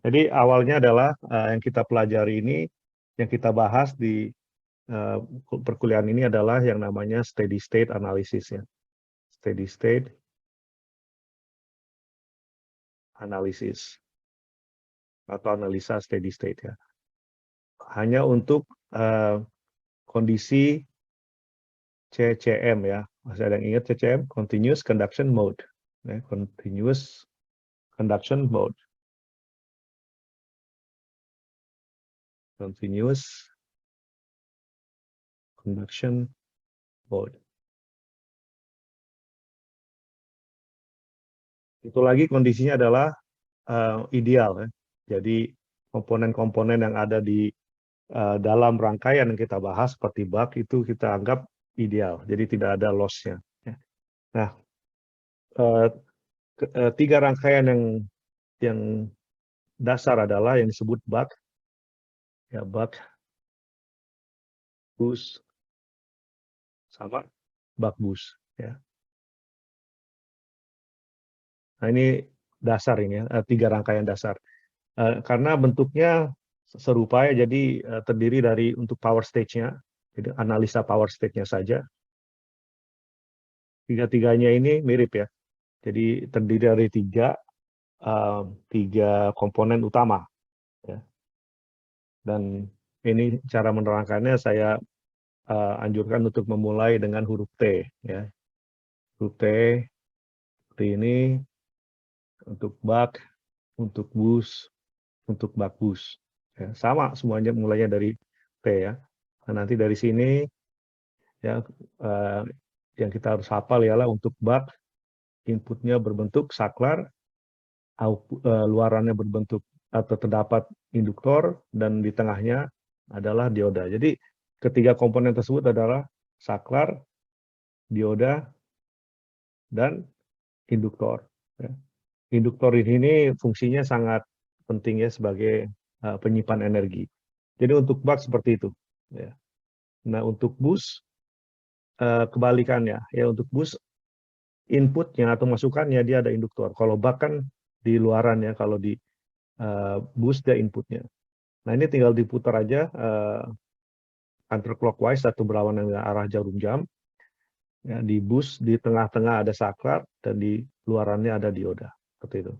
Jadi awalnya adalah yang kita pelajari ini, yang kita bahas di perkuliahan ini adalah yang namanya steady state analysis ya. Steady state analysis atau analisa steady state ya. Hanya untuk kondisi CCM ya. Masih ada yang ingat CCM? Continuous Conduction Mode. Ya, continuous Conduction Mode. Continuous Conduction Mode. Itu lagi kondisinya adalah ideal ya. Jadi komponen-komponen yang ada di dalam rangkaian yang kita bahas seperti bug itu kita anggap ideal. Jadi tidak ada loss-nya. Nah, tiga rangkaian yang dasar adalah yang disebut bug, ya bug, boost, sama bug boost. Ya. Nah ini dasar ini ya, tiga rangkaian dasar. Karena bentuknya serupa ya, jadi terdiri dari untuk power stage-nya, jadi analisa power stage-nya saja. Tiga-tiganya ini mirip ya. Jadi terdiri dari tiga komponen utama. Ya. Dan ini cara menerangkannya saya anjurkan untuk memulai dengan huruf T. Ya. Huruf T seperti ini untuk bug, untuk boost, untuk bug boost. Ya, sama semuanya mulainya dari T ya. Nah, nanti dari sini ya yang kita harus hafal ialah untuk bug inputnya berbentuk saklar, luarannya berbentuk atau terdapat induktor, dan di tengahnya adalah dioda. Jadi ketiga komponen tersebut adalah saklar, dioda, dan induktor. Ya. Induktor ini fungsinya sangat penting ya sebagai penyimpan energi. Jadi untuk bug seperti itu. Ya. Nah untuk boost kebalikannya ya, untuk boost inputnya atau masukannya dia ada induktor. Kalau bug kan di luaran ya, kalau di boost dia inputnya. Nah ini tinggal diputar aja counterclockwise atau berlawanan dengan arah jarum jam. Ya, di boost di tengah-tengah ada saklar dan di luarannya ada dioda. Seperti itu.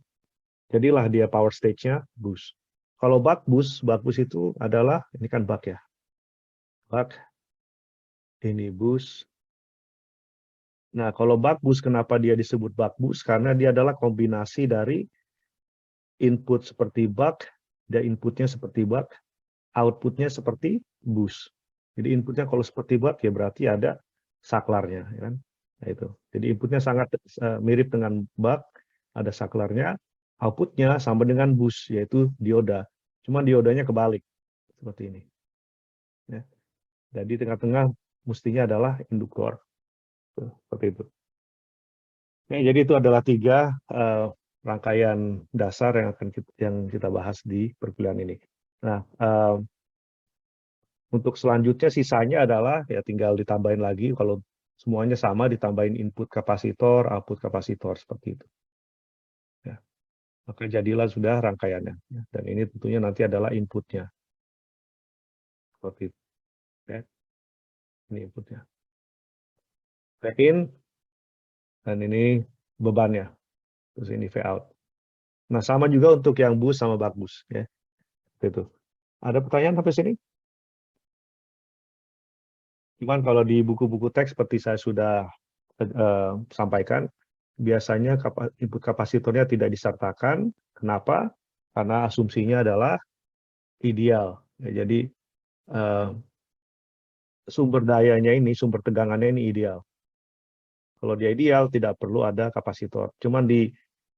Jadilah dia power stage-nya boost. Kalau bug boost itu adalah, ini kan bug ya. Bug, ini boost. Nah, kalau bug boost, kenapa dia disebut bug boost? Karena dia adalah kombinasi dari input seperti bug, dan inputnya seperti bug, outputnya seperti boost. Jadi inputnya kalau seperti bug ya berarti ada saklarnya, ya kan? Nah, itu. Jadi inputnya sangat mirip dengan bug, ada saklarnya. Outputnya sama dengan boost, yaitu dioda. Cuma diodanya kebalik seperti ini. Ya. Jadi tengah-tengah mestinya adalah induktor. Seperti itu. Ya, jadi itu adalah tiga rangkaian dasar yang kita bahas di perkuliahan ini. Nah, untuk selanjutnya sisanya adalah ya tinggal ditambahin lagi, kalau semuanya sama ditambahin input kapasitor, output kapasitor seperti itu. Ya. Maka jadilah sudah rangkaiannya. Ya. Dan ini tentunya nanti adalah inputnya. Seperti itu. Ya. Ini inputnya. Back in, dan ini bebannya. Terus ini V out. Nah, sama juga untuk yang boost sama buck boost. Ya. Itu. Ada pertanyaan sampai sini? Cuman kalau di buku-buku teks seperti saya sudah sampaikan, biasanya input kapasitornya tidak disertakan. Kenapa? Karena asumsinya adalah ideal. Ya, jadi sumber dayanya ini, sumber tegangannya ini ideal. Kalau dia ideal, tidak perlu ada kapasitor. Cuman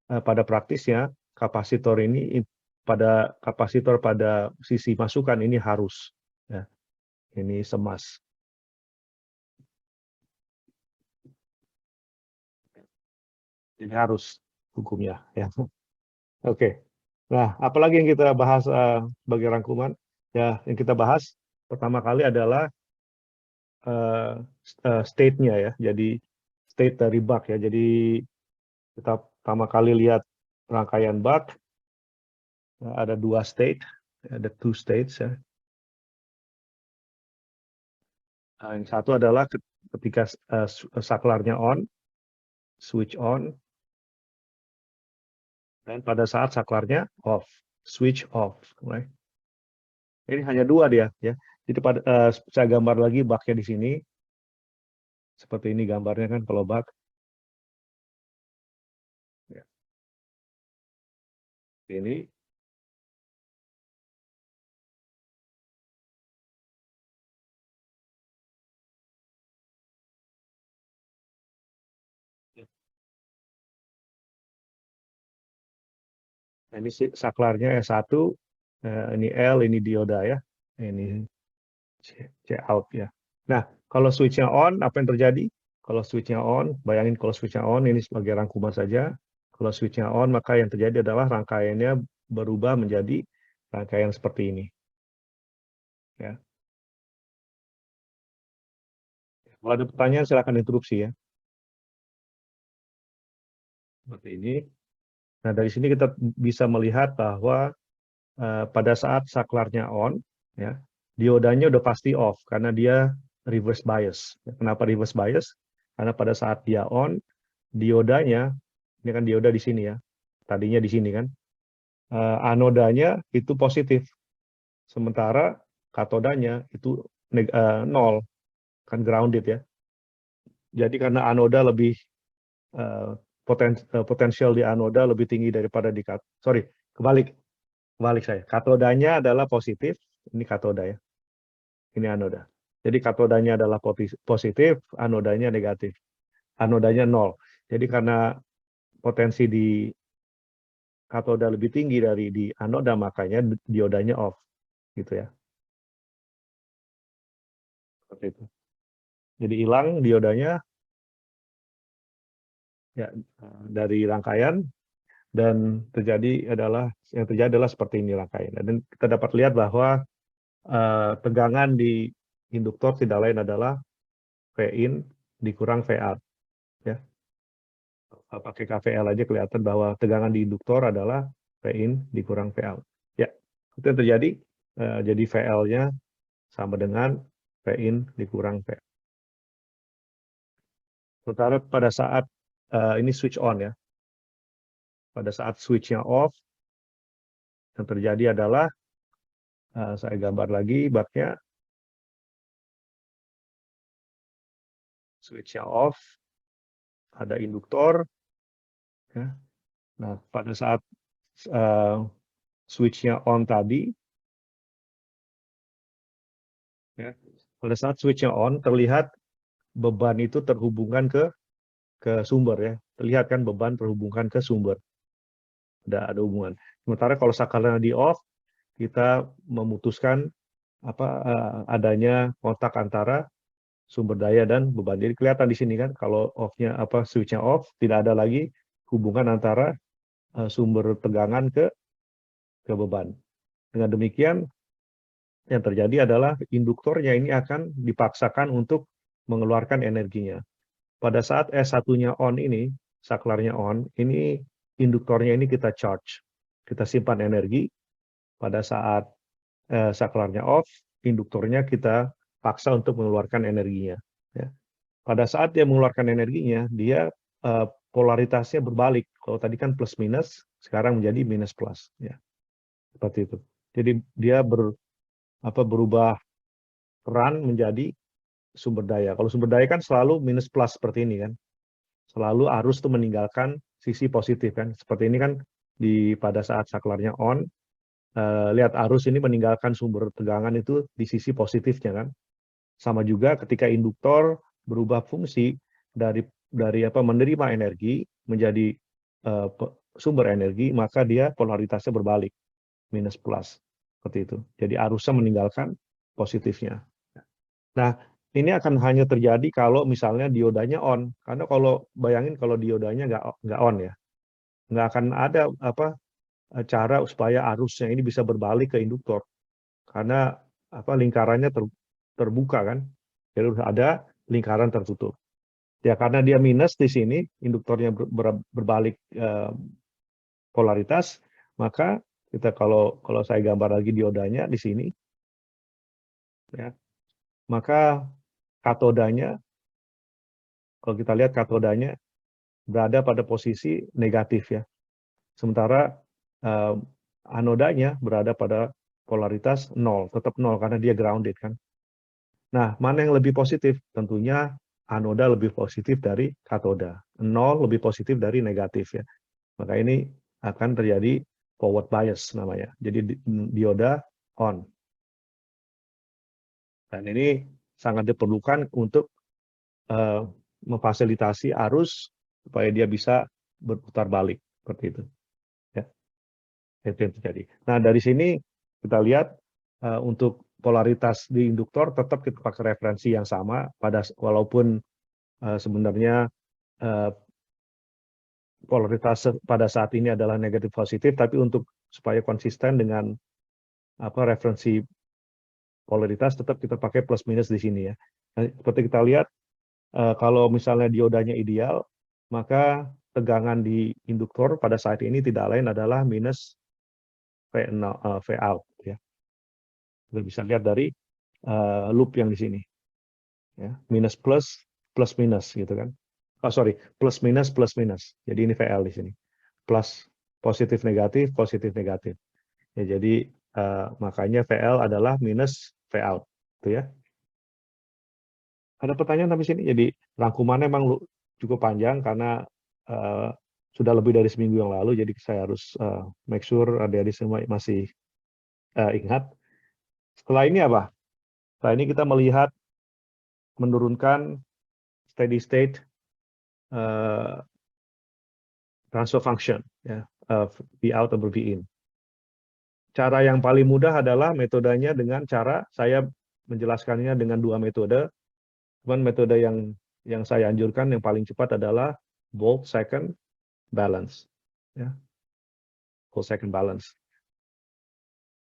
pada praktisnya, kapasitor ini pada sisi masukan ini harus. Ya, ini semas. Ini harus hukumnya. Ya. Oke. Nah, apalagi yang kita bahas sebagai rangkuman? Ya, yang kita bahas pertama kali adalah state-nya ya. Jadi state dari bug ya. Jadi kita pertama kali lihat rangkaian bug, ada 2 state, ada 2 states ya. Yang satu adalah ketika saklarnya on, switch on, dan pada saat saklarnya off, switch off. Right? Ini hanya 2 dia ya. Jadi saya gambar lagi baknya di sini. Seperti ini gambarnya kan kalau bak. Ya. Ini ini saklarnya S1, ini L, ini dioda ya. Ini C out ya. Nah, kalau switch-nya on, apa yang terjadi? Kalau switch-nya on, bayangin kalau switch-nya on, ini sebagai rangkuman saja. Kalau switch-nya on, maka yang terjadi adalah rangkaiannya berubah menjadi rangkaian seperti ini. Ya. Kalau ada pertanyaan, silakan interupsi ya. Seperti ini. Nah, dari sini kita bisa melihat bahwa pada saat saklarnya on, ya, diodanya udah pasti off karena dia reverse bias. Kenapa reverse bias? Karena pada saat dia on, diodanya, ini kan dioda di sini ya, tadinya di sini kan, anodanya itu positif, sementara katodanya itu nol, kan grounded ya. Jadi karena anoda lebih potensial di anoda lebih tinggi daripada di kebalik saya. Katodanya adalah positif, ini katoda ya, ini anoda. Jadi katodanya adalah positif, anodanya negatif. Anodanya nol. Jadi karena potensi di katoda lebih tinggi dari di anoda, makanya diodanya off, gitu ya. Seperti itu. Jadi hilang diodanya ya dari rangkaian, dan yang terjadi adalah seperti ini rangkaian. Dan kita dapat lihat bahwa tegangan di induktor tidak lain adalah V in dikurang V out. Ya. Pakai KVL aja kelihatan bahwa tegangan di induktor adalah V in dikurang V out. Ya, itu yang terjadi. Jadi VL-nya sama dengan V in dikurang V out. Sementara pada saat ini switch on ya, pada saat switch-nya off, yang terjadi adalah saya gambar lagi baknya, switch-nya off, ada induktor. Ya. Nah, pada saat switch-nya on tadi, ya, pada saat switch-nya on, terlihat beban itu terhubungkan ke sumber ya. Terlihat kan beban terhubungkan ke sumber. Ada hubungan. Sementara kalau saklarnya di off, kita memutuskan adanya kontak antara sumber daya dan beban. Jadi kelihatan di sini kan kalau switch-nya off, tidak ada lagi hubungan antara sumber tegangan ke beban. Dengan demikian yang terjadi adalah induktornya ini akan dipaksakan untuk mengeluarkan energinya. Pada saat S1-nya on ini, saklarnya on, ini induktornya ini kita charge. Kita simpan energi. Pada saat saklarnya off, induktornya kita paksa untuk mengeluarkan energinya. Ya. Pada saat dia mengeluarkan energinya, dia polaritasnya berbalik. Kalau tadi kan plus minus, sekarang menjadi minus plus. Ya. Seperti itu. Jadi dia berubah peran menjadi sumber daya. Kalau sumber daya kan selalu minus plus seperti ini kan. Selalu arus itu meninggalkan sisi positif kan. Seperti ini kan pada saat saklarnya on, lihat arus ini meninggalkan sumber tegangan itu di sisi positifnya kan. Sama juga ketika induktor berubah fungsi dari menerima energi menjadi sumber energi, maka dia polaritasnya berbalik, minus plus. Seperti itu. Jadi arusnya meninggalkan positifnya. Nah, ini akan hanya terjadi kalau misalnya diodanya on. Karena kalau bayangin kalau diodanya nggak on ya, nggak akan ada cara supaya arusnya ini bisa berbalik ke induktor. Karena lingkarannya terbuka kan, jadi ada lingkaran tertutup. Ya karena dia minus di sini, induktornya berbalik polaritas, maka kita kalau saya gambar lagi diodanya di sini, ya, maka katodanya, kalau kita lihat katodanya berada pada posisi negatif ya, sementara anodanya berada pada polaritas 0, tetap 0 karena dia grounded kan. Nah, mana yang lebih positif? Tentunya anoda lebih positif dari katoda, 0 lebih positif dari negatif ya. Maka ini akan terjadi forward bias namanya. Jadi dioda on. Dan ini sangat diperlukan untuk memfasilitasi arus supaya dia bisa berputar balik seperti itu. Ya, itu yang terjadi. Nah, dari sini kita lihat untuk polaritas di induktor tetap kita pakai referensi yang sama walaupun sebenarnya polaritas pada saat ini adalah negatif positif, tapi untuk supaya konsisten dengan referensi polaritas tetap kita pakai plus minus di sini ya. Nah, seperti kita lihat kalau misalnya diodanya ideal, maka tegangan di induktor pada saat ini tidak lain adalah minus V out ya. Kita bisa lihat dari loop yang di sini. Ya, minus plus plus minus gitu kan. Oh sorry, plus minus plus minus. Jadi ini VL di sini. Plus positif negatif positif negatif. Ya, jadi makanya VL adalah minus V out, gitu ya. Ada pertanyaan sampai sini? Jadi rangkumannya memang cukup panjang karena sudah lebih dari seminggu yang lalu, jadi saya harus make sure adik-adik semua masih ingat. Setelah ini apa? Setelah ini kita melihat menurunkan steady state transfer function, ya, V out over V in. Cara yang paling mudah adalah metodenya dengan cara saya menjelaskannya dengan dua metode. Cuman metode yang saya anjurkan yang paling cepat adalah Volt second balance, ya, Volt second balance,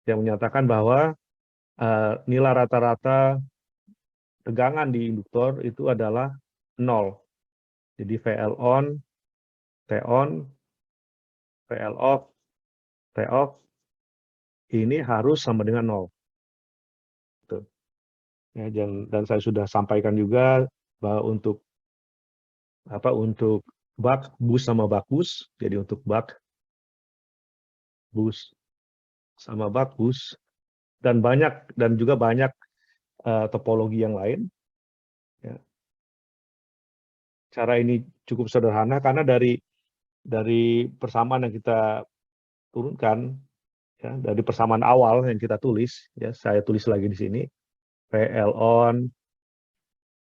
yang menyatakan bahwa nilai rata-rata tegangan di induktor itu adalah 0. Jadi VL on, T on, VL off, T off ini harus sama dengan 0. Tuh. Ya, dan saya sudah sampaikan juga bahwa untuk buck boost sama buck boost, jadi untuk buck boost sama buck boost dan juga banyak topologi yang lain. Ya. Cara ini cukup sederhana karena dari persamaan yang kita turunkan, ya, dari persamaan awal yang kita tulis, ya, saya tulis lagi di sini, VL on,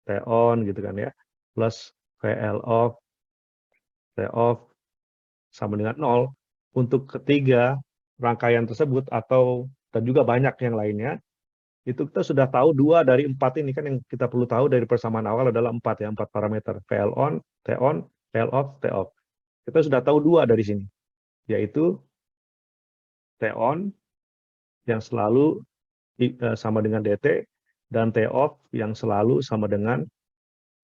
T on gitu kan ya, plus VL off, T off sama dengan 0. Untuk ketiga rangkaian tersebut dan juga banyak yang lainnya, itu kita sudah tahu 2 dari 4 ini kan yang kita perlu tahu dari persamaan awal adalah 4 ya, 4 parameter, VL on, VL off, T off. Kita sudah tahu 2 dari sini, yaitu T on yang selalu sama dengan DT dan T off yang selalu sama dengan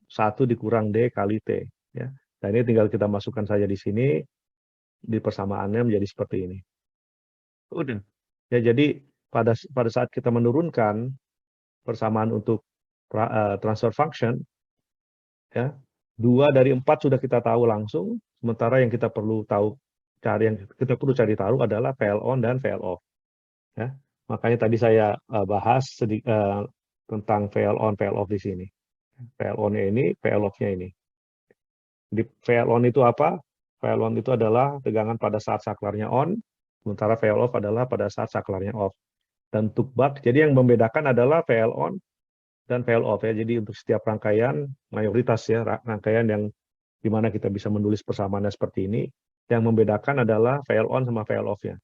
1 dikurang D kali T. Ya. Dan ini tinggal kita masukkan saja di sini, di persamaannya menjadi seperti ini. Udah. Ya, jadi pada saat kita menurunkan persamaan untuk transfer function, ya, 2 dari 4 sudah kita tahu langsung, sementara yang kita perlu cari tahu adalah VL on dan VL off. Ya. Makanya tadi saya bahas tentang VL on, VL off di sini. VL on-nya ini, VL off-nya ini. Di VL on itu apa? VL on itu adalah tegangan pada saat saklarnya on, sementara VL off adalah pada saat saklarnya off. Dan untuk buck, jadi yang membedakan adalah VL on dan VL off ya. Jadi untuk setiap rangkaian, mayoritas ya, rangkaian yang dimana kita bisa menulis persamaannya seperti ini, yang membedakan adalah VL on sama VL off-nya.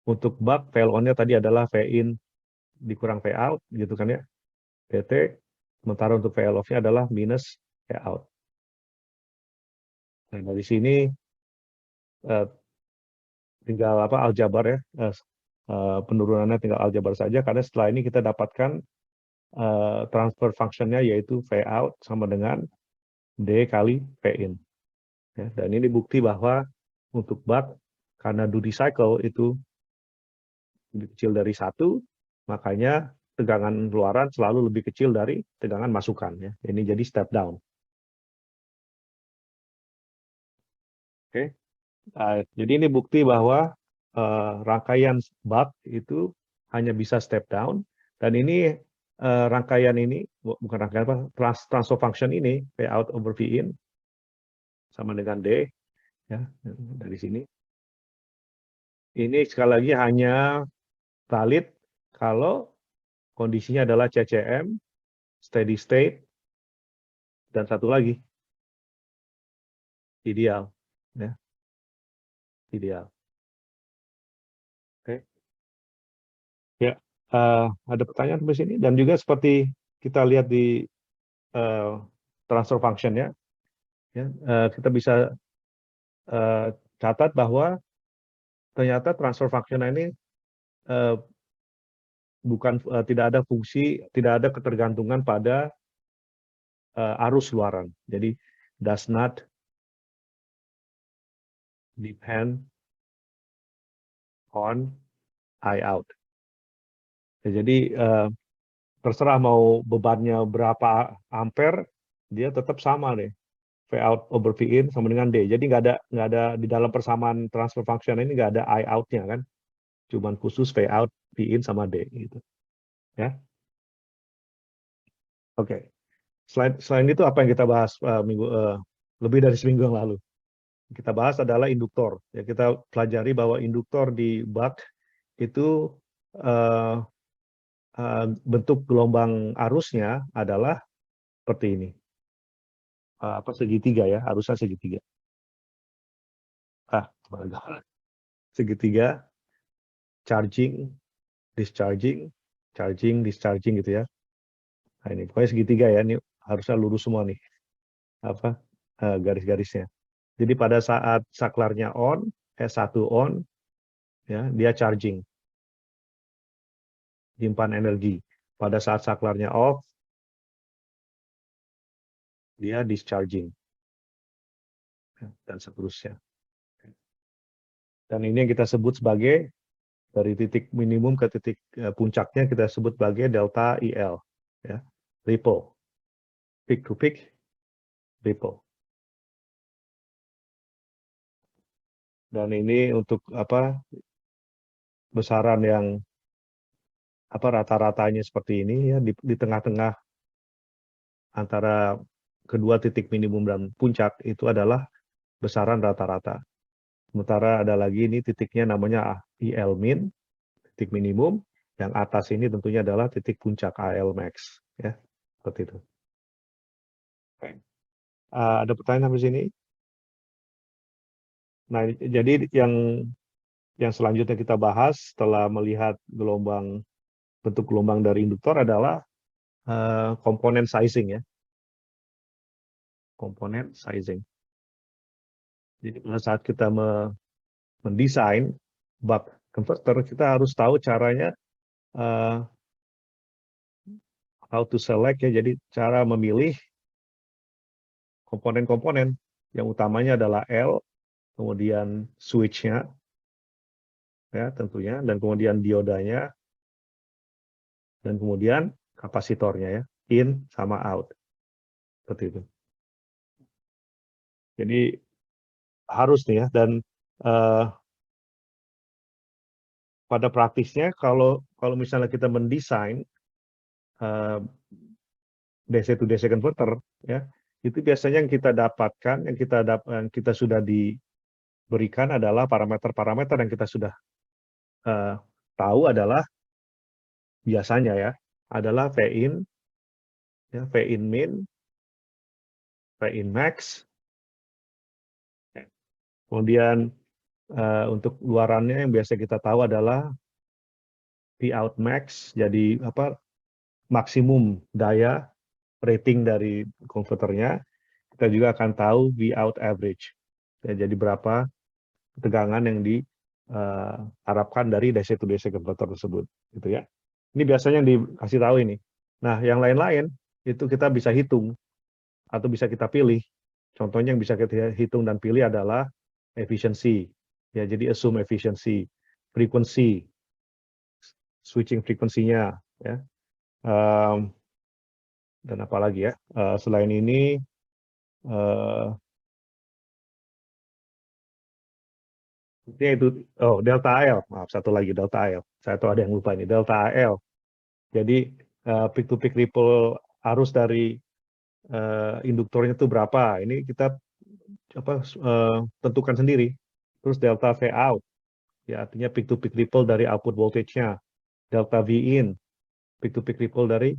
Untuk buck, VL on-nya tadi adalah V in dikurang V out, gitu kan ya, PT, sementara untuk VL off-nya adalah minus V out. Nah, dari sini tinggal aljabar ya, penurunannya tinggal aljabar saja, karena setelah ini kita dapatkan transfer function-nya yaitu V out sama dengan D kali V in. Ya, dan ini bukti bahwa untuk buck, karena duty cycle itu lebih kecil dari 1, makanya tegangan luaran selalu lebih kecil dari tegangan masukan. Ya. Ini jadi step down. Oke. Jadi ini bukti bahwa rangkaian buck itu hanya bisa step down, dan ini rangkaian ini, bukan rangkaian apa, transfer function ini, P out over V in, sama dengan D, ya, dari sini. Ini sekali lagi hanya valid kalau kondisinya adalah CCM, steady state, dan satu lagi, ideal. Ya, ideal. Oke. Ya, ada pertanyaan sampai sini? Dan juga seperti kita lihat di transfer function ya, kita bisa catat bahwa ternyata transfer function ini tidak ada fungsi, tidak ada ketergantungan pada arus luaran. Jadi does not depend on I out. Ya, jadi terserah mau bebannya berapa ampere, dia tetap sama nih. V out over V in sama dengan D. Jadi nggak ada di dalam persamaan transfer function ini nggak ada I out-nya kan. Cuman khusus V out, V in sama D gitu. Ya. Oke. Selain itu apa yang kita bahas lebih dari seminggu yang lalu? Kita bahas adalah induktor. Ya, kita pelajari bahwa induktor di buck itu bentuk gelombang arusnya adalah seperti ini. Segitiga ya, arusnya segitiga. Segitiga, charging, discharging, charging, discharging gitu ya. Nah, ini pokoknya segitiga ya, ini harusnya lurus semua nih, garis-garisnya. Jadi pada saat saklarnya on, S1 on, ya, dia charging, nyimpan energi. Pada saat saklarnya off, dia discharging, ya, dan seterusnya. Dan ini yang kita sebut sebagai dari titik minimum ke titik puncaknya kita sebut sebagai delta IL, ya, ripple, peak to peak ripple. Dan ini untuk besaran yang rata-ratanya seperti ini ya, di tengah-tengah antara kedua titik minimum dan puncak itu adalah besaran rata-rata. Sementara ada lagi ini titiknya namanya IL min, titik minimum, yang atas ini tentunya adalah titik puncak AL max, ya, seperti itu. Ada pertanyaan sampai sini? Nah, jadi yang selanjutnya kita bahas setelah melihat bentuk gelombang dari induktor adalah komponen sizing ya. Komponen sizing. Jadi pada saat kita mendesain buck converter, kita harus tahu caranya how to select ya. Jadi cara memilih komponen-komponen yang utamanya adalah L, kemudian switch-nya ya tentunya, dan kemudian diodanya, dan kemudian kapasitornya ya, in sama out. Seperti itu. Jadi harus nih ya, dan pada praktisnya kalau misalnya kita mendesain DC to DC converter ya, itu biasanya yang kita dapatkan, yang kita sudah diberikan adalah parameter-parameter yang kita sudah tahu adalah biasanya ya adalah V-in, ya, V-in min, V-in max, kemudian untuk luarannya yang biasa kita tahu adalah V-out max, jadi maksimum daya rating dari konverternya. Kita juga akan tahu V-out average, ya, jadi berapa tegangan yang diharapkan dari DC to DC converter tersebut, gitu ya. Ini biasanya yang dikasih tahu ini. Nah, yang lain-lain itu kita bisa hitung atau bisa kita pilih. Contohnya yang bisa kita hitung dan pilih adalah efficiency. Ya, jadi assume efficiency, frequency, switching frekuensinya, ya. Dan apa lagi ya? Selain ini, itu delta AL, maaf, satu lagi delta AL. Saya tahu ada yang lupa ini, delta AL. Jadi peak to peak ripple arus dari induktornya itu berapa? Ini kita tentukan sendiri. Terus delta V out, ya artinya peak to peak ripple dari output voltage-nya. Delta V in, peak to peak ripple dari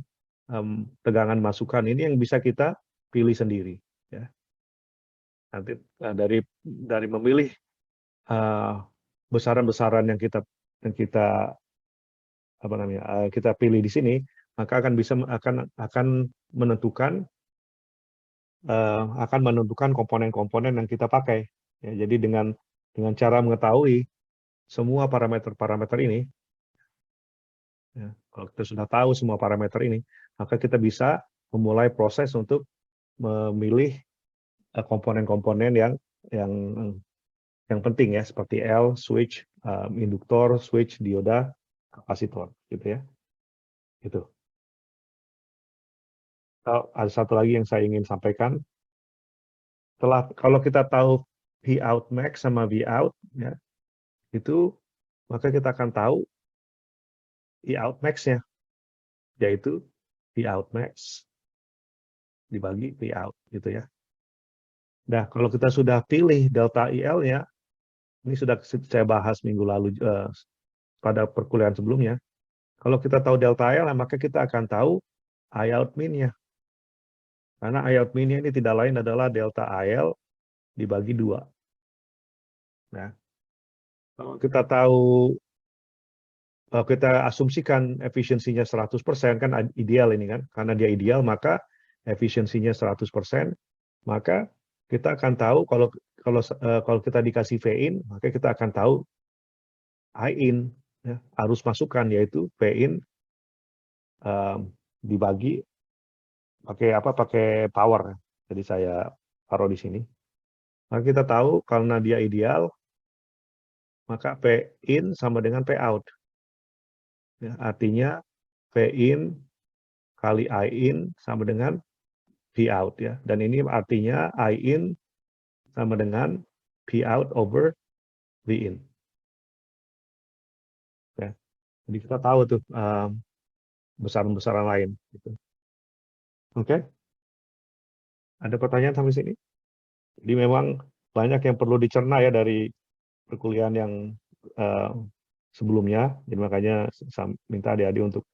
tegangan masukan. Ini yang bisa kita pilih sendiri. Ya. Nanti dari memilih besaran-besaran yang kita kita pilih di sini, maka akan menentukan komponen-komponen yang kita pakai. Ya, jadi dengan cara mengetahui semua parameter-parameter ini, ya, kalau kita sudah tahu semua parameter ini, maka kita bisa memulai proses untuk memilih komponen-komponen yang penting ya, seperti L, switch, induktor, switch, dioda, kapasitor, gitu ya. Gitu. Ada satu lagi yang saya ingin sampaikan. Kalau kita tahu V out max sama V out, ya, itu maka kita akan tahu V out max-nya, yaitu V out max dibagi V out, gitu ya. Nah, kalau kita sudah pilih delta IL-nya, ini sudah saya bahas minggu lalu pada perkuliahan sebelumnya. Kalau kita tahu delta IL, maka kita akan tahu I out min-nya. Karena I out min-nya ini tidak lain adalah delta IL dibagi 2. Nah, kalau kita tahu, kita asumsikan efisiensinya 100%, kan ideal ini kan, karena dia ideal maka efisiensinya 100%, maka kita akan tahu kalau kita dikasih V in, maka kita akan tahu I in, ya, arus masukan, yaitu V in dibagi pakai power. Jadi saya taruh di sini. Maka kita tahu karena dia ideal, maka P in sama dengan P out. Ya, artinya V in kali I in sama dengan V out, ya. Dan ini artinya I in sama dengan V out over V in. Ya. Jadi kita tahu tuh besaran-besaran lain. Gitu. Oke? Ada pertanyaan sampai sini? Jadi memang banyak yang perlu dicerna ya dari perkuliahan yang sebelumnya. Jadi makanya saya minta adik-adik untuk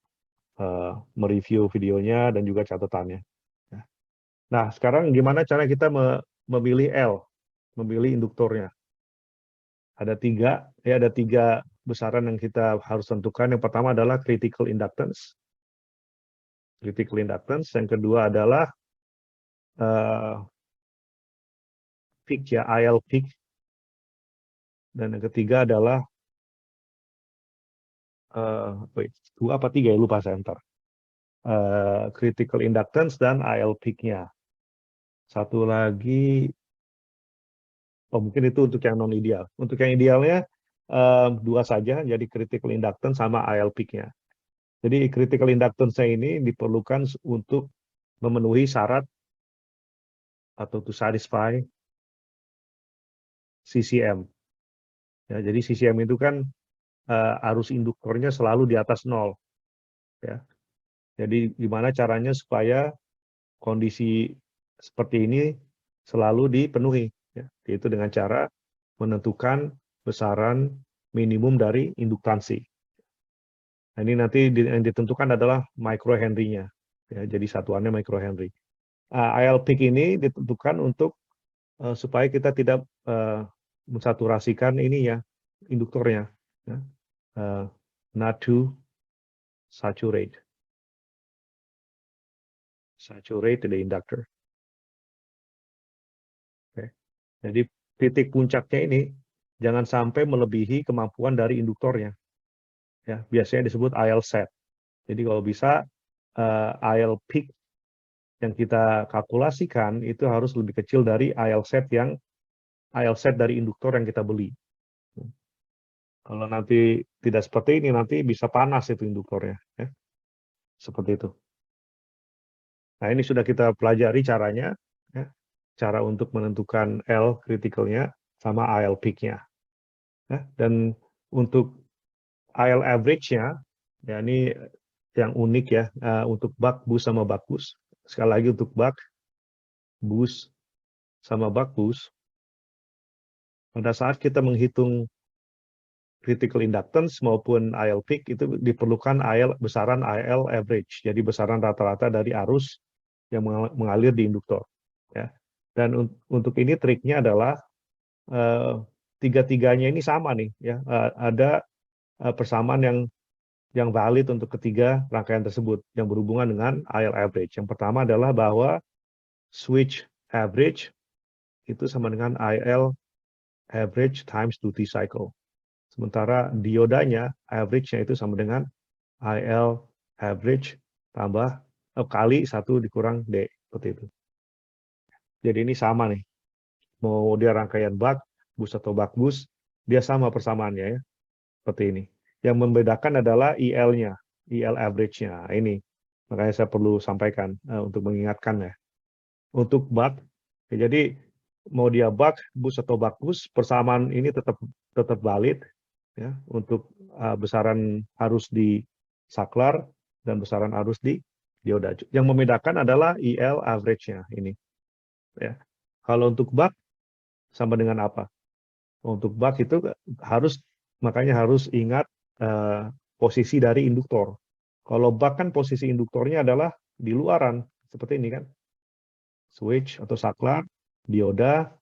mereview videonya dan juga catatannya. Nah, sekarang gimana cara kita memilih L, memilih induktornya? Ada tiga besaran yang kita harus tentukan. Yang pertama adalah critical inductance. Critical inductance. Yang kedua adalah peak, ya, IL peak. Dan yang ketiga adalah dua apa tiga ya, lupa saya ntar. Critical inductance dan IL peak-nya. Satu lagi, mungkin itu untuk yang non ideal. Untuk yang idealnya dua saja, jadi critical inductance sama IL peak-nya. Jadi critical inductance-nya ini diperlukan untuk memenuhi syarat atau to satisfy CCM. Ya, jadi CCM itu kan arus induktornya selalu di atas 0. Ya. Jadi gimana caranya supaya kondisi seperti ini selalu dipenuhi, ya, yaitu dengan cara menentukan besaran minimum dari induktansi. Nah, ini nanti yang ditentukan adalah microhenry-nya, ya, jadi satuannya microhenry. IL peak ini ditentukan untuk supaya kita tidak mensaturasikan ini ya induktornya, ya. Not to saturate the inductor. Okay. Jadi titik puncaknya ini jangan sampai melebihi kemampuan dari induktornya. Ya, biasanya disebut IL set. Jadi kalau bisa IL peak yang kita kalkulasikan itu harus lebih kecil dari IL set dari induktor yang kita beli. Kalau nanti tidak seperti ini, nanti bisa panas itu induktornya, ya. Seperti itu. Nah, ini sudah kita pelajari caranya, ya. Cara untuk menentukan L critical-nya sama IL peak-nya. Ya. Dan untuk IL average-nya, ya ini yang unik ya, untuk buck boost sama buck boost. Sekali lagi untuk buck boost sama buck boost, pada saat kita menghitung critical inductance maupun IL peak itu diperlukan besaran IL average, jadi besaran rata-rata dari arus yang mengalir di induktor. Ya. Dan untuk ini triknya adalah tiga-tiganya ini sama nih, ya. Ada persamaan yang valid untuk ketiga rangkaian tersebut yang berhubungan dengan IL average. Yang pertama adalah bahwa switch average itu sama dengan IL average times duty cycle. Sementara diodanya average-nya itu sama dengan IL average tambah kali 1 dikurang D, seperti itu. Jadi ini sama nih. Mau dia rangkaian buck boost atau buck boost, dia sama persamaannya ya. Seperti ini. Yang membedakan adalah IL-nya, IL average-nya. Ini. Makanya saya perlu sampaikan untuk mengingatkan ya. Untuk buck, ya, jadi mau dia buck boost atau buck boost, persamaan ini tetap valid ya untuk besaran arus di saklar dan besaran arus di dioda. Yang membedakan adalah IL average-nya ini. Ya. Kalau untuk buck sama dengan apa? Untuk buck itu makanya harus ingat posisi dari induktor. Kalau buck kan posisi induktornya adalah di luaran, seperti ini kan. Switch atau saklar, dioda,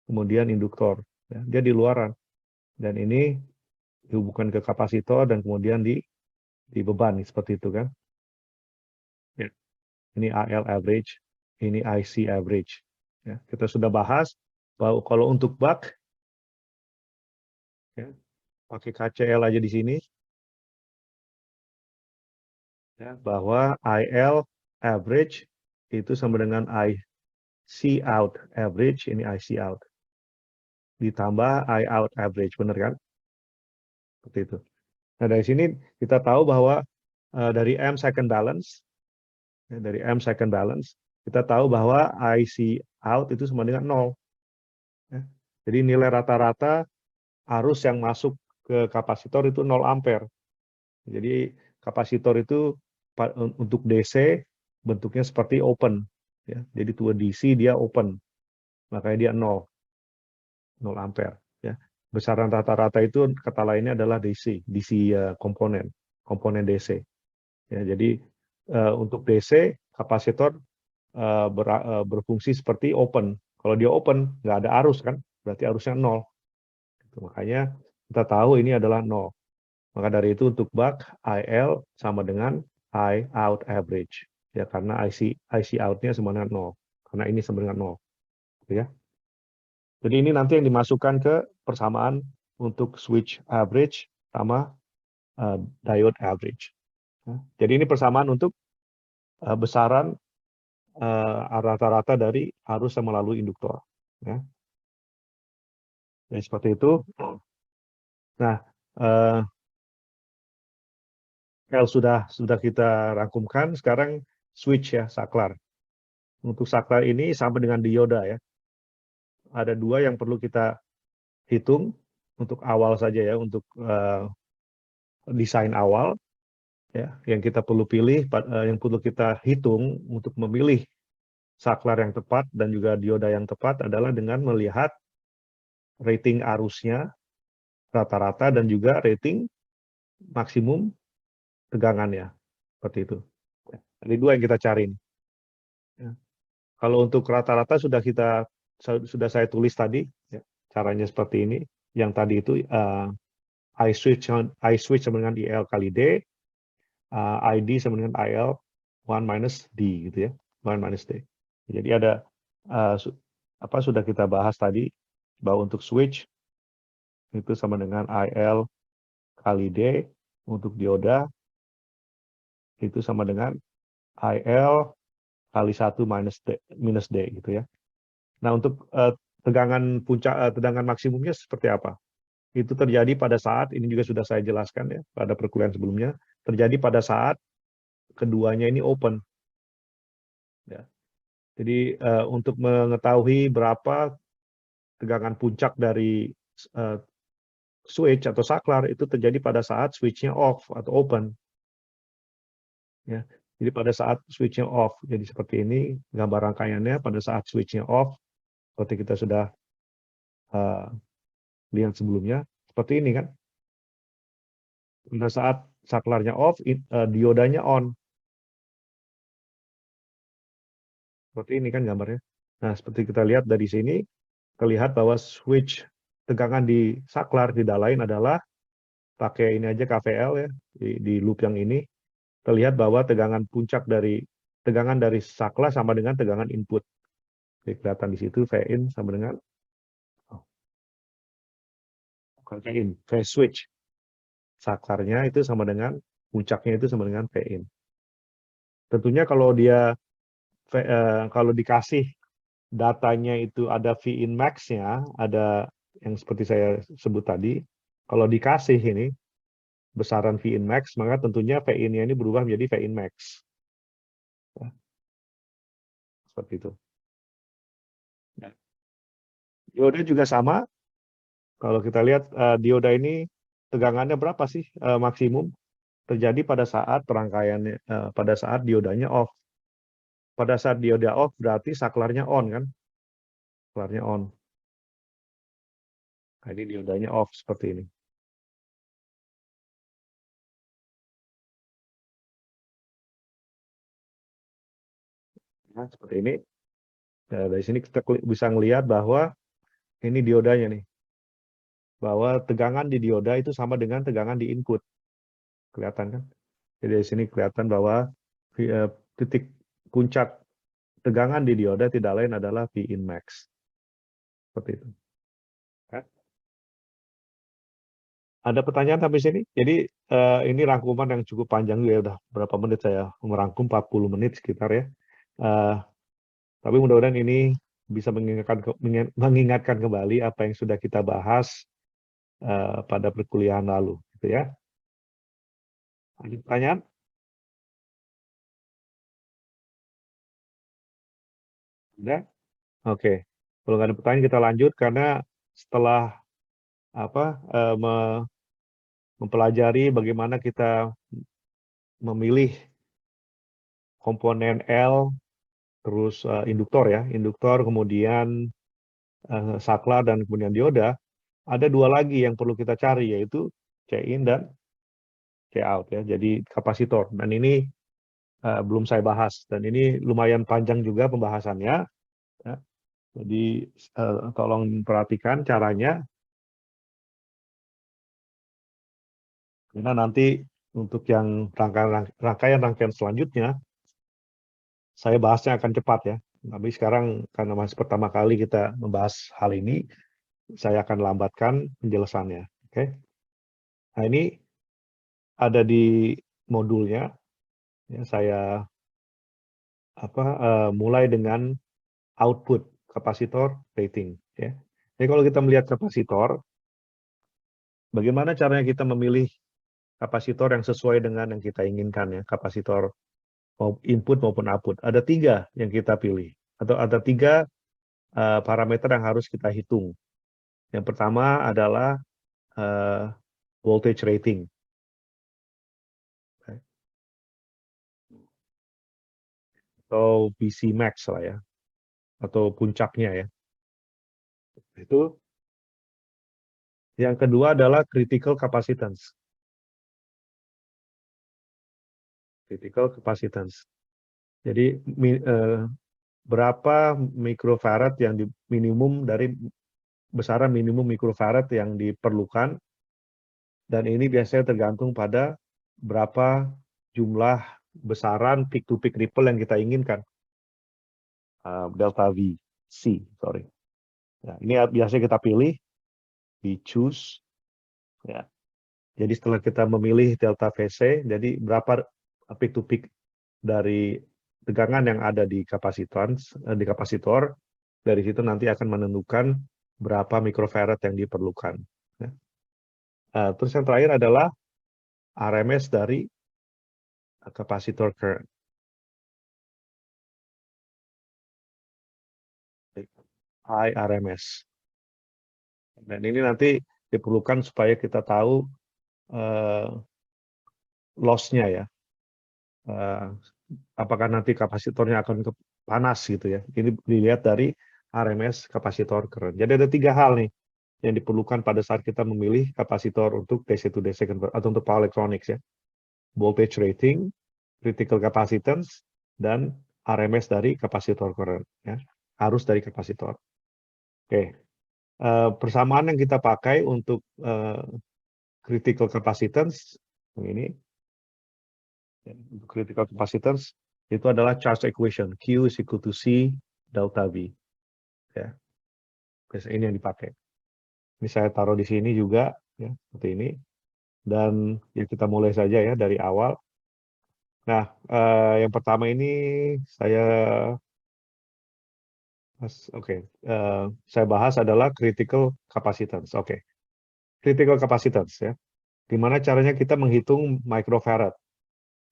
kemudian induktor. Ya, dia di luaran. Dan ini dihubungkan ke kapasitor dan kemudian di beban, seperti itu kan. Ya. Ini IL average, ini IC average. Ya, kita sudah bahas bahwa kalau untuk buck, ya, pakai KCL aja di sini, ya, bahwa IL average itu sama dengan IC out average, ini IC out. Ditambah I out average, benar kan? Seperti itu. Nah, dari sini kita tahu bahwa dari M second balance, ya, dari M second balance, kita tahu bahwa IC out itu sama dengan 0. Ya. Jadi nilai rata-rata arus yang masuk ke kapasitor itu 0 ampere. Jadi kapasitor itu untuk DC bentuknya seperti open. Ya. Jadi tua DC dia open, makanya dia 0 ampere. Ya. Besaran rata-rata itu kata lainnya adalah DC komponen DC. Ya, jadi untuk DC kapasitor berfungsi seperti open. Kalau dia open nggak ada arus kan, berarti arusnya 0. Makanya kita tahu ini adalah 0. Maka dari itu untuk buck IL sama dengan I out average. Ya, karena IC out-nya sama dengan 0. Karena ini sama dengan 0. Ya. Jadi ini nanti yang dimasukkan ke persamaan untuk switch average sama diode average. Ya. Jadi ini persamaan untuk besaran rata-rata dari arus yang melalui induktor. Ya. Jadi seperti itu. Nah, L sudah kita rangkumkan, sekarang switch ya, saklar. Untuk saklar ini sama dengan dioda ya. Ada 2 yang perlu kita hitung untuk awal saja ya, untuk desain awal ya, yang kita perlu pilih, yang perlu kita hitung untuk memilih saklar yang tepat dan juga dioda yang tepat adalah dengan melihat rating arusnya rata-rata dan juga rating maksimum tegangannya, seperti itu. Jadi 2 yang kita cari. Ya. Kalau untuk rata-rata sudah saya tulis tadi, ya, caranya seperti ini. Yang tadi itu I switch sama dengan IL kali D, ID sama dengan IL 1 minus D gitu ya, 1 minus D. Jadi ada sudah kita bahas tadi bahwa untuk switch itu sama dengan IL kali D, untuk dioda itu sama dengan IL kali 1 minus D gitu ya. Nah, untuk tegangan maksimumnya seperti apa? itu terjadi pada saat, ini juga sudah saya jelaskan ya pada perkuliahan sebelumnya, terjadi pada saat keduanya ini open. Ya. Jadi untuk mengetahui berapa tegangan puncak dari switch atau saklar itu terjadi pada saat switch-nya off atau open. Ya. Jadi pada saat switch-nya off, jadi seperti ini gambar rangkaiannya pada saat switch-nya off, seperti kita sudah lihat sebelumnya, seperti ini kan. Pada saat saklarnya off, diodanya on. Seperti ini kan gambarnya. Nah, seperti kita lihat dari sini, terlihat bahwa switch tegangan di saklar tidak lain adalah pakai ini aja KVL ya, di loop yang ini, terlihat bahwa tegangan dari saklar sama dengan tegangan input. Jadi, kelihatan di situ V-in sama dengan V-in, V-switch. Saklarnya itu sama dengan, puncaknya itu sama dengan V-in. Tentunya kalau kalau dikasih datanya itu ada V-in max-nya, ada yang seperti saya sebut tadi, kalau dikasih ini besaran V-in max, maka tentunya V-in-nya ini berubah menjadi V-in max. Ya. Seperti itu. Ya. Dioda juga sama. Kalau kita lihat dioda ini tegangannya berapa sih maksimum? Terjadi pada saat perangkaiannya, pada saat diodanya off. Pada saat dioda off berarti saklarnya on kan? Saklarnya on. Nah, ini diodanya off seperti ini. Nah, seperti ini. Nah, dari sini kita bisa melihat bahwa ini diodanya nih. Bahwa tegangan di dioda itu sama dengan tegangan di input. Kelihatan kan? Jadi dari sini kelihatan bahwa titik puncak tegangan di dioda tidak lain adalah V-in max. Seperti itu. Ya. Ada pertanyaan sampai sini? Jadi ini rangkuman yang cukup panjang ya, udah berapa menit saya merangkum, 40 menit sekitar ya. Tapi mudah-mudahan ini bisa mengingatkan kembali apa yang sudah kita bahas pada perkuliahan lalu, gitu ya. Ada pertanyaan? Ada? Oke. Kalau nggak ada pertanyaan kita lanjut karena setelah mempelajari bagaimana kita memilih komponen L, terus induktor ya, induktor, kemudian saklar, dan kemudian dioda, ada dua lagi yang perlu kita cari, yaitu C-in dan C-out ya, jadi kapasitor. Dan ini belum saya bahas, dan ini lumayan panjang juga pembahasannya. Ya. Jadi tolong perhatikan caranya, karena nanti untuk yang rangkaian selanjutnya, saya bahasnya akan cepat ya. Tapi sekarang karena masih pertama kali kita membahas hal ini, saya akan lambatkan penjelasannya. Oke. Nah, ini ada di modulnya. Ya, saya mulai dengan output kapasitor rating. Ya. Jadi kalau kita melihat kapasitor, bagaimana caranya kita memilih kapasitor yang sesuai dengan yang kita inginkan ya, kapasitor input maupun output. Ada tiga yang kita pilih, atau ada tiga parameter yang harus kita hitung. Yang pertama adalah voltage rating. Atau PC max lah ya, atau puncaknya ya. Itu. Yang kedua adalah critical capacitance. Critical capacitance. Jadi berapa mikrofarad yang minimum dari besaran minimum mikrofarad yang diperlukan, dan ini biasanya tergantung pada berapa jumlah besaran peak to peak ripple yang kita inginkan. Delta V, C, sorry. Ya, ini biasanya kita pilih, we choose. Ya. Jadi setelah kita memilih delta VC, jadi berapa peak to peak dari tegangan yang ada di kapasitor, dari situ nanti akan menentukan berapa mikrofarad yang diperlukan. Ya. Terus yang terakhir adalah RMS dari kapasitor current. High RMS. Dan ini nanti diperlukan supaya kita tahu loss-nya ya. Apakah nanti kapasitornya akan panas gitu ya. Ini dilihat dari RMS kapasitor current. Jadi ada 3 hal nih yang diperlukan pada saat kita memilih kapasitor untuk DC to DC converter atau untuk power electronics ya. Voltage rating, critical capacitance, dan RMS dari kapasitor current ya. Arus dari kapasitor. Oke. Persamaan yang kita pakai untuk critical capacitance ini untuk critical capacitance itu adalah charge equation Q is equal to C delta V ya. Biasanya ini yang dipakai. Ini saya taruh di sini juga ya, seperti ini. Dan ya kita mulai saja ya dari awal. Nah, yang pertama ini saya bahas adalah critical capacitance. Oke. Critical capacitance ya. Gimana caranya kita menghitung microfarad.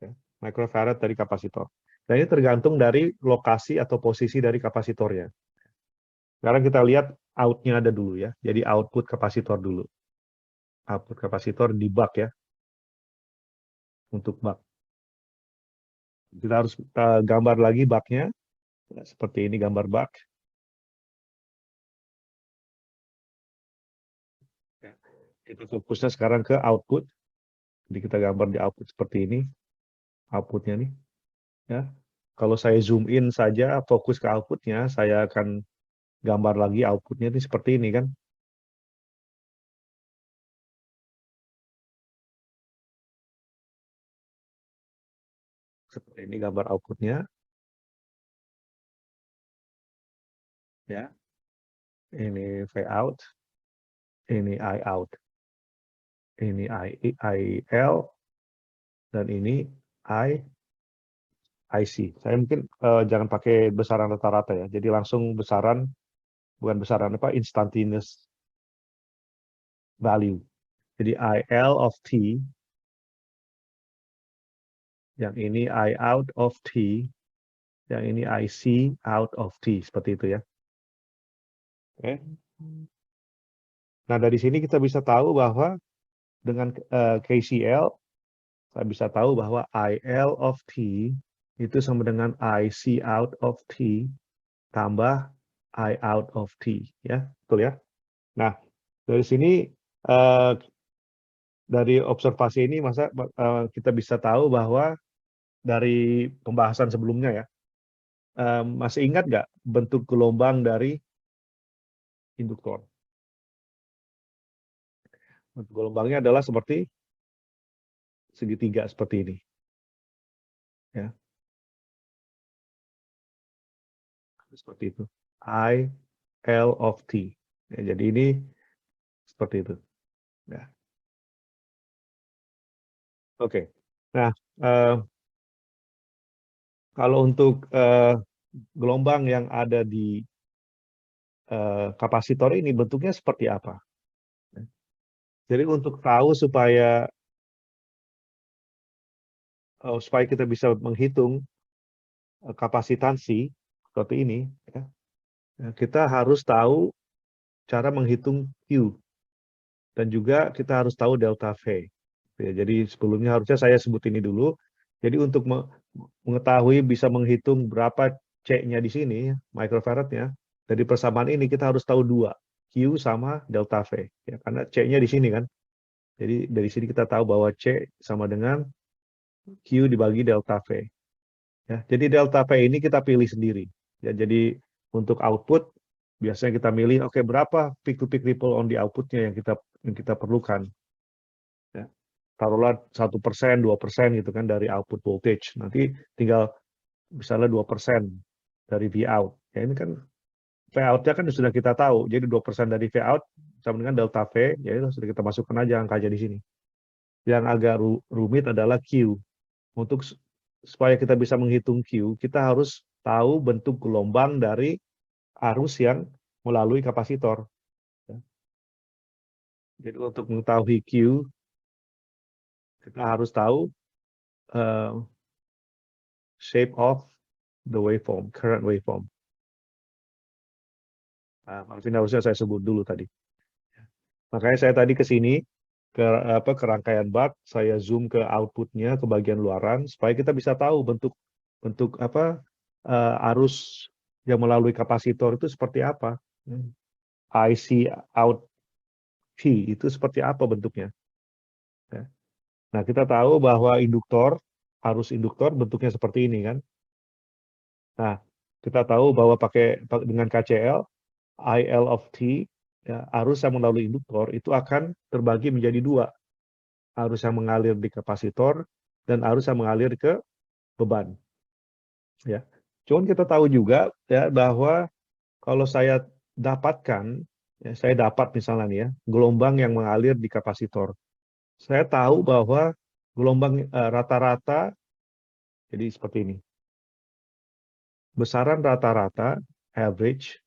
Ya, microfarad dari kapasitor. Dan ini tergantung dari lokasi atau posisi dari kapasitornya. Sekarang kita lihat out-nya ada dulu ya. Jadi output kapasitor dulu. Output kapasitor di buck ya. Untuk buck. Kita harus gambar lagi buck-nya. Seperti ini gambar buck. Itu fokusnya sekarang ke output. Jadi kita gambar di output seperti ini. Outputnya nih. Ya. Kalau saya zoom in saja, fokus ke outputnya, saya akan gambar lagi outputnya ini seperti ini kan. Seperti ini gambar outputnya. Ya. Ini V out. Ini I out. Ini IL. Dan ini IC. Saya mungkin jangan pakai besaran rata-rata ya. Jadi langsung besaran, bukan besaran apa, instantaneous value. Jadi IL of T, yang ini I out of T, yang ini IC out of T, seperti itu ya. Oke. Nah, dari sini kita bisa tahu bahwa dengan KCL, saya bisa tahu bahwa IL of T itu sama dengan IC out of T tambah I out of T. Ya, betul ya? Nah, dari sini, dari observasi ini, kita bisa tahu bahwa dari pembahasan sebelumnya ya, masih ingat nggak bentuk gelombang dari induktor? Bentuk gelombangnya adalah seperti segitiga seperti ini. Ya. Seperti itu. I, L of T. Ya, jadi ini seperti itu. Ya. Oke. Nah, kalau untuk gelombang yang ada di kapasitor ini bentuknya seperti apa? Jadi untuk tahu supaya kita bisa menghitung kapasitansi seperti ini, ya, kita harus tahu cara menghitung Q dan juga kita harus tahu delta V. Ya, jadi sebelumnya harusnya saya sebut ini dulu. Jadi untuk mengetahui bisa menghitung berapa C-nya di sini, microfaradnya, dari persamaan ini kita harus tahu dua, Q sama delta V. Ya, karena C-nya di sini kan. Jadi dari sini kita tahu bahwa C sama dengan Q dibagi delta V. Ya, jadi delta V ini kita pilih sendiri. Ya, jadi untuk output biasanya kita milih, oke, berapa peak-to-peak ripple on the outputnya yang kita perlukan. Ya. Taruhlah 1%, 2% gitu kan dari output voltage. Nanti tinggal misalnya 2% dari V out. Ya ini kan V out-nya kan sudah kita tahu. Jadi 2% dari V out sama dengan delta V, ya itu sudah kita masukkan aja angkanya di sini. Yang agak rumit adalah Q. Untuk supaya kita bisa menghitung Q, kita harus tahu bentuk gelombang dari arus yang melalui kapasitor. Jadi untuk mengetahui Q, kita harus tahu shape of the waveform, current waveform. Nah, Alvin harusnya saya sebut dulu tadi. Makanya saya tadi ke sini ke rangkaian bak, saya zoom ke outputnya ke bagian luaran supaya kita bisa tahu bentuk arus yang melalui kapasitor itu seperti apa. IC out V itu seperti apa bentuknya. Ya. Nah, kita tahu bahwa arus induktor bentuknya seperti ini kan. Nah, kita tahu bahwa dengan KCL, IL of T, ya, arus yang melalui induktor itu akan terbagi menjadi dua. Arus yang mengalir di kapasitor dan arus yang mengalir ke beban. Ya. Cuman kita tahu juga ya bahwa kalau saya dapatkan, ya, saya dapat misalnya nih ya, gelombang yang mengalir di kapasitor. Saya tahu bahwa gelombang rata-rata jadi seperti ini. Besaran rata-rata average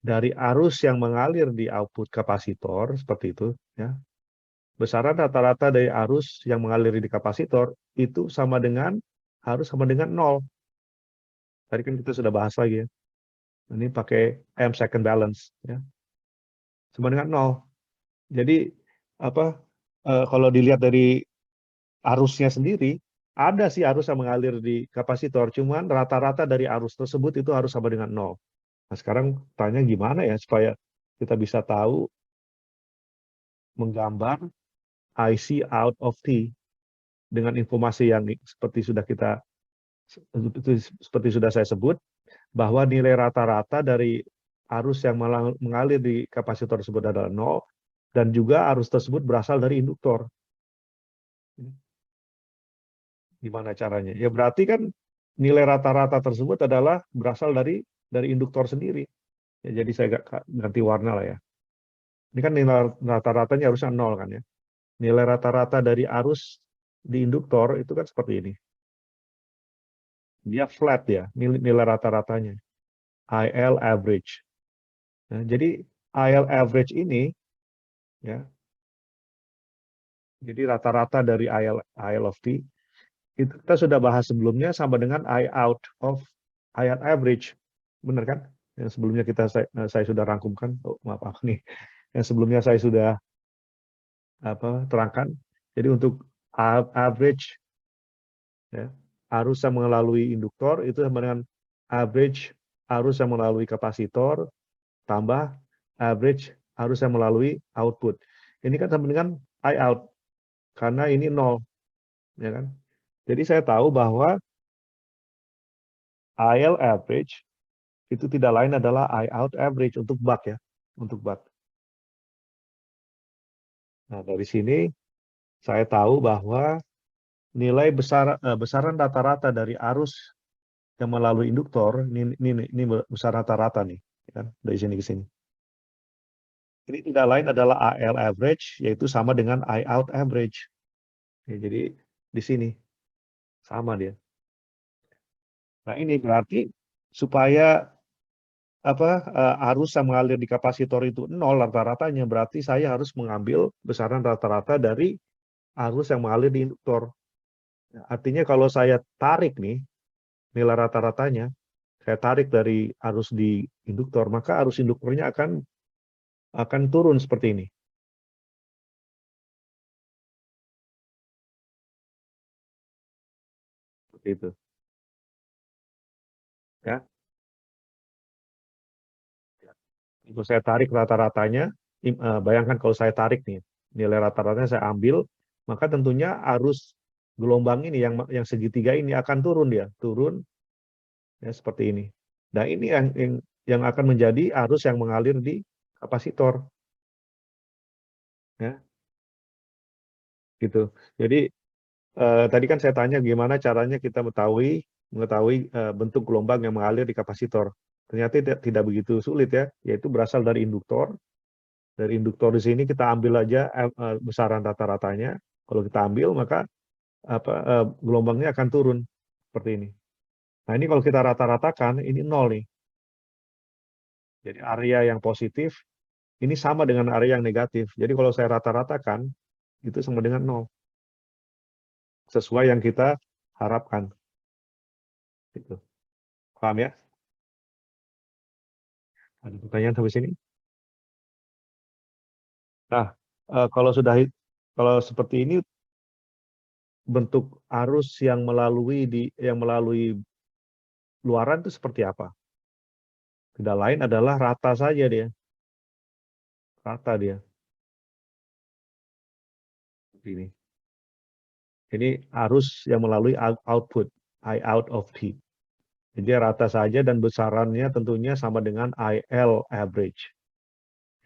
dari arus yang mengalir di output kapasitor seperti itu ya. Besaran rata-rata dari arus yang mengalir di kapasitor itu harus sama dengan 0. Tadi kan kita sudah bahas lagi ya. Ini pakai M second balance ya. Sama dengan 0. Jadi kalau dilihat dari arusnya sendiri, ada sih arus yang mengalir di kapasitor, cuman rata-rata dari arus tersebut itu harus sama dengan 0. Nah, sekarang tanya gimana ya supaya kita bisa tahu menggambar IC out of T dengan informasi yang seperti sudah saya sebut, bahwa nilai rata-rata dari arus yang mengalir di kapasitor tersebut adalah 0, dan juga arus tersebut berasal dari induktor. Gimana caranya? Ya berarti kan nilai rata-rata tersebut adalah berasal dari induktor sendiri. Ya, jadi saya ganti warna lah ya. Ini kan nilai rata-ratanya harusnya 0 kan ya. Nilai rata-rata dari arus di induktor itu kan seperti ini. Dia flat ya, nilai rata-ratanya. IL average. Nah, jadi IL average ini ya. Jadi rata-rata dari IL of T itu kita sudah bahas sebelumnya sama dengan I out of IL average. Benar kan? Yang sebelumnya saya sudah rangkumkan. Oh, maaf nih. Yang sebelumnya saya sudah terangkan. Jadi untuk average ya, arus yang melalui induktor itu sama dengan average arus yang melalui kapasitor tambah average arus yang melalui output. Ini kan sama dengan I out karena ini 0, ya kan? Jadi saya tahu bahwa IL average itu tidak lain adalah I out average untuk bak ya, untuk bak. Nah, dari sini saya tahu bahwa nilai besaran rata-rata dari arus yang melalui induktor ini besar rata-rata nih, kan? Dari sini ke sini. Ini tidak lain adalah IL average, yaitu sama dengan I out average. Ya, jadi di sini sama dia. Nah ini berarti supaya arus yang mengalir di kapasitor itu 0 rata-ratanya, berarti saya harus mengambil besaran rata-rata dari arus yang mengalir di induktor. Artinya kalau saya tarik nih nilai rata-ratanya, saya tarik dari arus di induktor, maka arus induktornya akan turun seperti ini. Seperti itu. Ya. Kalau saya tarik rata-ratanya, bayangkan kalau saya tarik nih, nilai rata-ratanya saya ambil, maka tentunya arus gelombang ini yang segitiga ini akan turun dia, turun ya seperti ini. Nah, ini yang akan menjadi arus yang mengalir di kapasitor. Ya, gitu. Jadi tadi kan saya tanya gimana caranya kita mengetahui bentuk gelombang yang mengalir di kapasitor. Ternyata tidak begitu sulit ya, yaitu berasal dari induktor. Dari induktor di sini kita ambil aja besaran rata-ratanya. Kalau kita ambil maka gelombangnya akan turun seperti ini. Nah ini kalau kita rata-ratakan ini 0 nih. Jadi area yang positif ini sama dengan area yang negatif. Jadi kalau saya rata-ratakan, itu sama dengan 0. Sesuai yang kita harapkan. Gitu. Paham ya? Ada pertanyaan sampai sini? Nah, kalau seperti ini, bentuk arus yang melalui luaran itu seperti apa? Tidak lain adalah rata saja dia. Rata dia. Ini. Ini arus yang melalui output, I out of T. Jadi rata saja dan besarannya tentunya sama dengan IL average.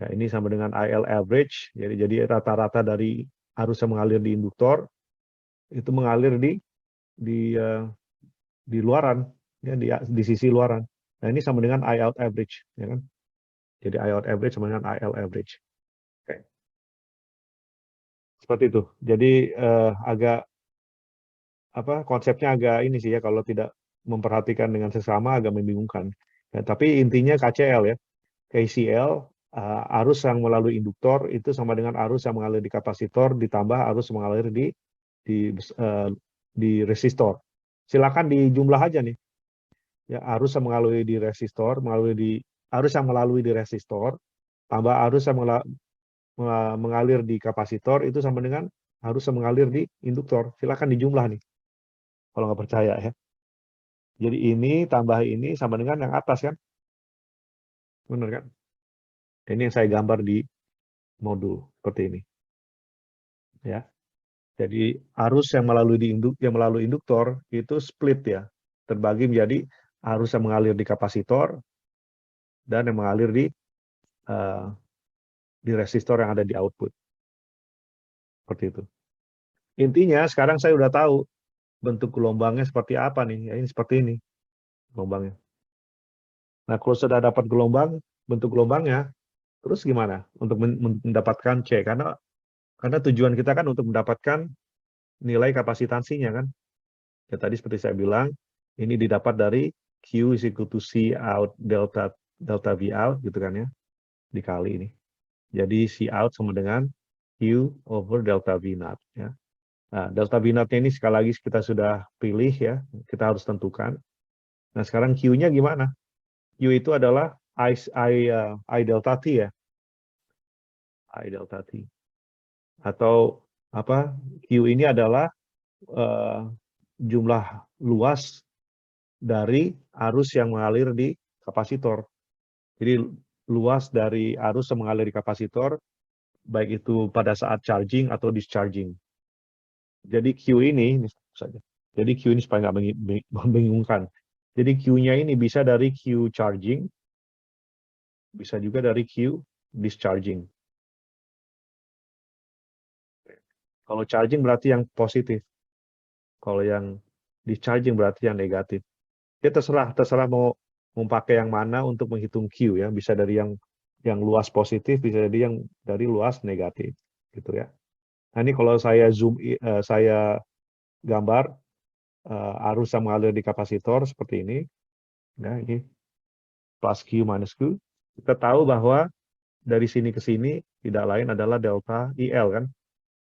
Ya, ini sama dengan IL average. Jadi rata-rata dari arus yang mengalir di induktor itu mengalir di luaran, ya, di sisi luaran. Nah, ini sama dengan I out average, ya kan? Jadi I out average sama dengan IL average. Oke. Seperti itu. Jadi agak konsepnya agak ini sih ya, kalau tidak memperhatikan dengan sesama agak membingungkan. Ya, tapi intinya KCL ya. KCL arus yang melalui induktor itu sama dengan arus yang mengalir di kapasitor ditambah arus yang mengalir di resistor. Silakan dijumlah aja nih. Ya, arus yang mengalir di resistor, arus yang melalui di resistor tambah arus yang mengalir di kapasitor itu sama dengan arus yang mengalir di induktor. Silakan dijumlah nih. Kalau nggak percaya ya. Jadi ini tambah ini sama dengan yang atas kan? Benar kan? Ini yang saya gambar di modul seperti ini. Ya. Jadi arus yang melalui induktor itu split ya. Terbagi menjadi arus yang mengalir di kapasitor dan yang mengalir di resistor yang ada di output. Seperti itu. Intinya sekarang saya udah tahu bentuk gelombangnya seperti apa nih. Ya, ini seperti ini gelombangnya. Nah, kalau sudah dapat bentuk gelombangnya, terus gimana untuk mendapatkan C? Karena tujuan kita kan untuk mendapatkan nilai kapasitansinya kan. Ya tadi seperti saya bilang, ini didapat dari Q is equal to C out delta V out gitu kan ya, dikali ini. Jadi C out sama dengan Q over delta V naught ya. Nah, delta V naught-nya ini sekali lagi kita sudah pilih ya, kita harus tentukan. Nah, sekarang Q-nya gimana? Q itu adalah I delta T ya. I delta T. Atau Q ini adalah jumlah luas dari arus yang mengalir di kapasitor. Jadi luas dari arus yang mengalir di kapasitor, baik itu pada saat charging atau discharging. Jadi Q ini saja. Jadi Q ini supaya nggak membingungkan. Jadi Q-nya ini bisa dari Q charging, bisa juga dari Q discharging. Kalau charging berarti yang positif. Kalau yang discharging berarti yang negatif. Ya terserah mau pakai yang mana untuk menghitung Q ya. Bisa dari yang luas positif, bisa dari yang dari luas negatif, gitu ya. Nah ini kalau saya saya gambar arus yang mengalir di kapasitor seperti ini, ya ini plus Q minus Q. Kita tahu bahwa dari sini ke sini tidak lain adalah delta IL kan,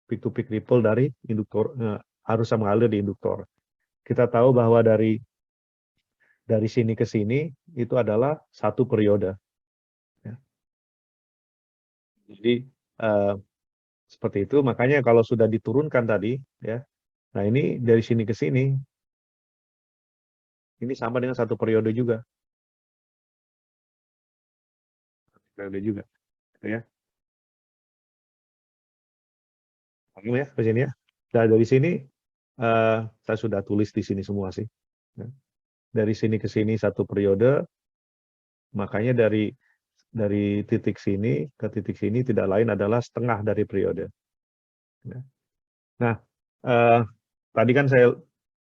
peak to peak ripple dari induktor, arus yang mengalir di induktor. Kita tahu bahwa dari sini ke sini itu adalah satu periode. Ya. Jadi seperti itu, makanya kalau sudah diturunkan tadi, ya, nah ini dari sini ke sini, ini sama dengan satu periode juga. Periode juga, gitu ya. Oke ya, ke sini ya. Nah, dari sini, saya sudah tulis di sini semua sih. Ya. Dari sini ke sini satu periode, makanya dari titik sini ke titik sini tidak lain adalah setengah dari periode. Ya. Nah, tadi kan saya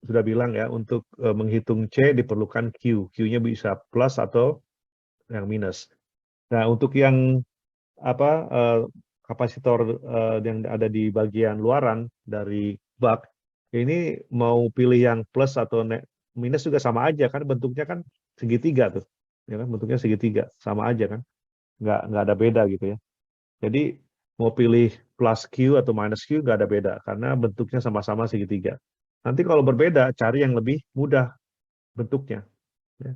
sudah bilang ya, untuk menghitung C diperlukan Q. Q-nya bisa plus atau yang minus. Nah, untuk yang kapasitor yang ada di bagian luaran dari bak, ini mau pilih yang plus atau minus juga sama aja kan, bentuknya kan segitiga tuh. Ya kan, bentuknya segitiga, sama aja kan. Nggak ada beda gitu ya. Jadi mau pilih plus Q atau minus Q nggak ada beda, karena bentuknya sama-sama segitiga. Nanti kalau berbeda, cari yang lebih mudah bentuknya. Ya.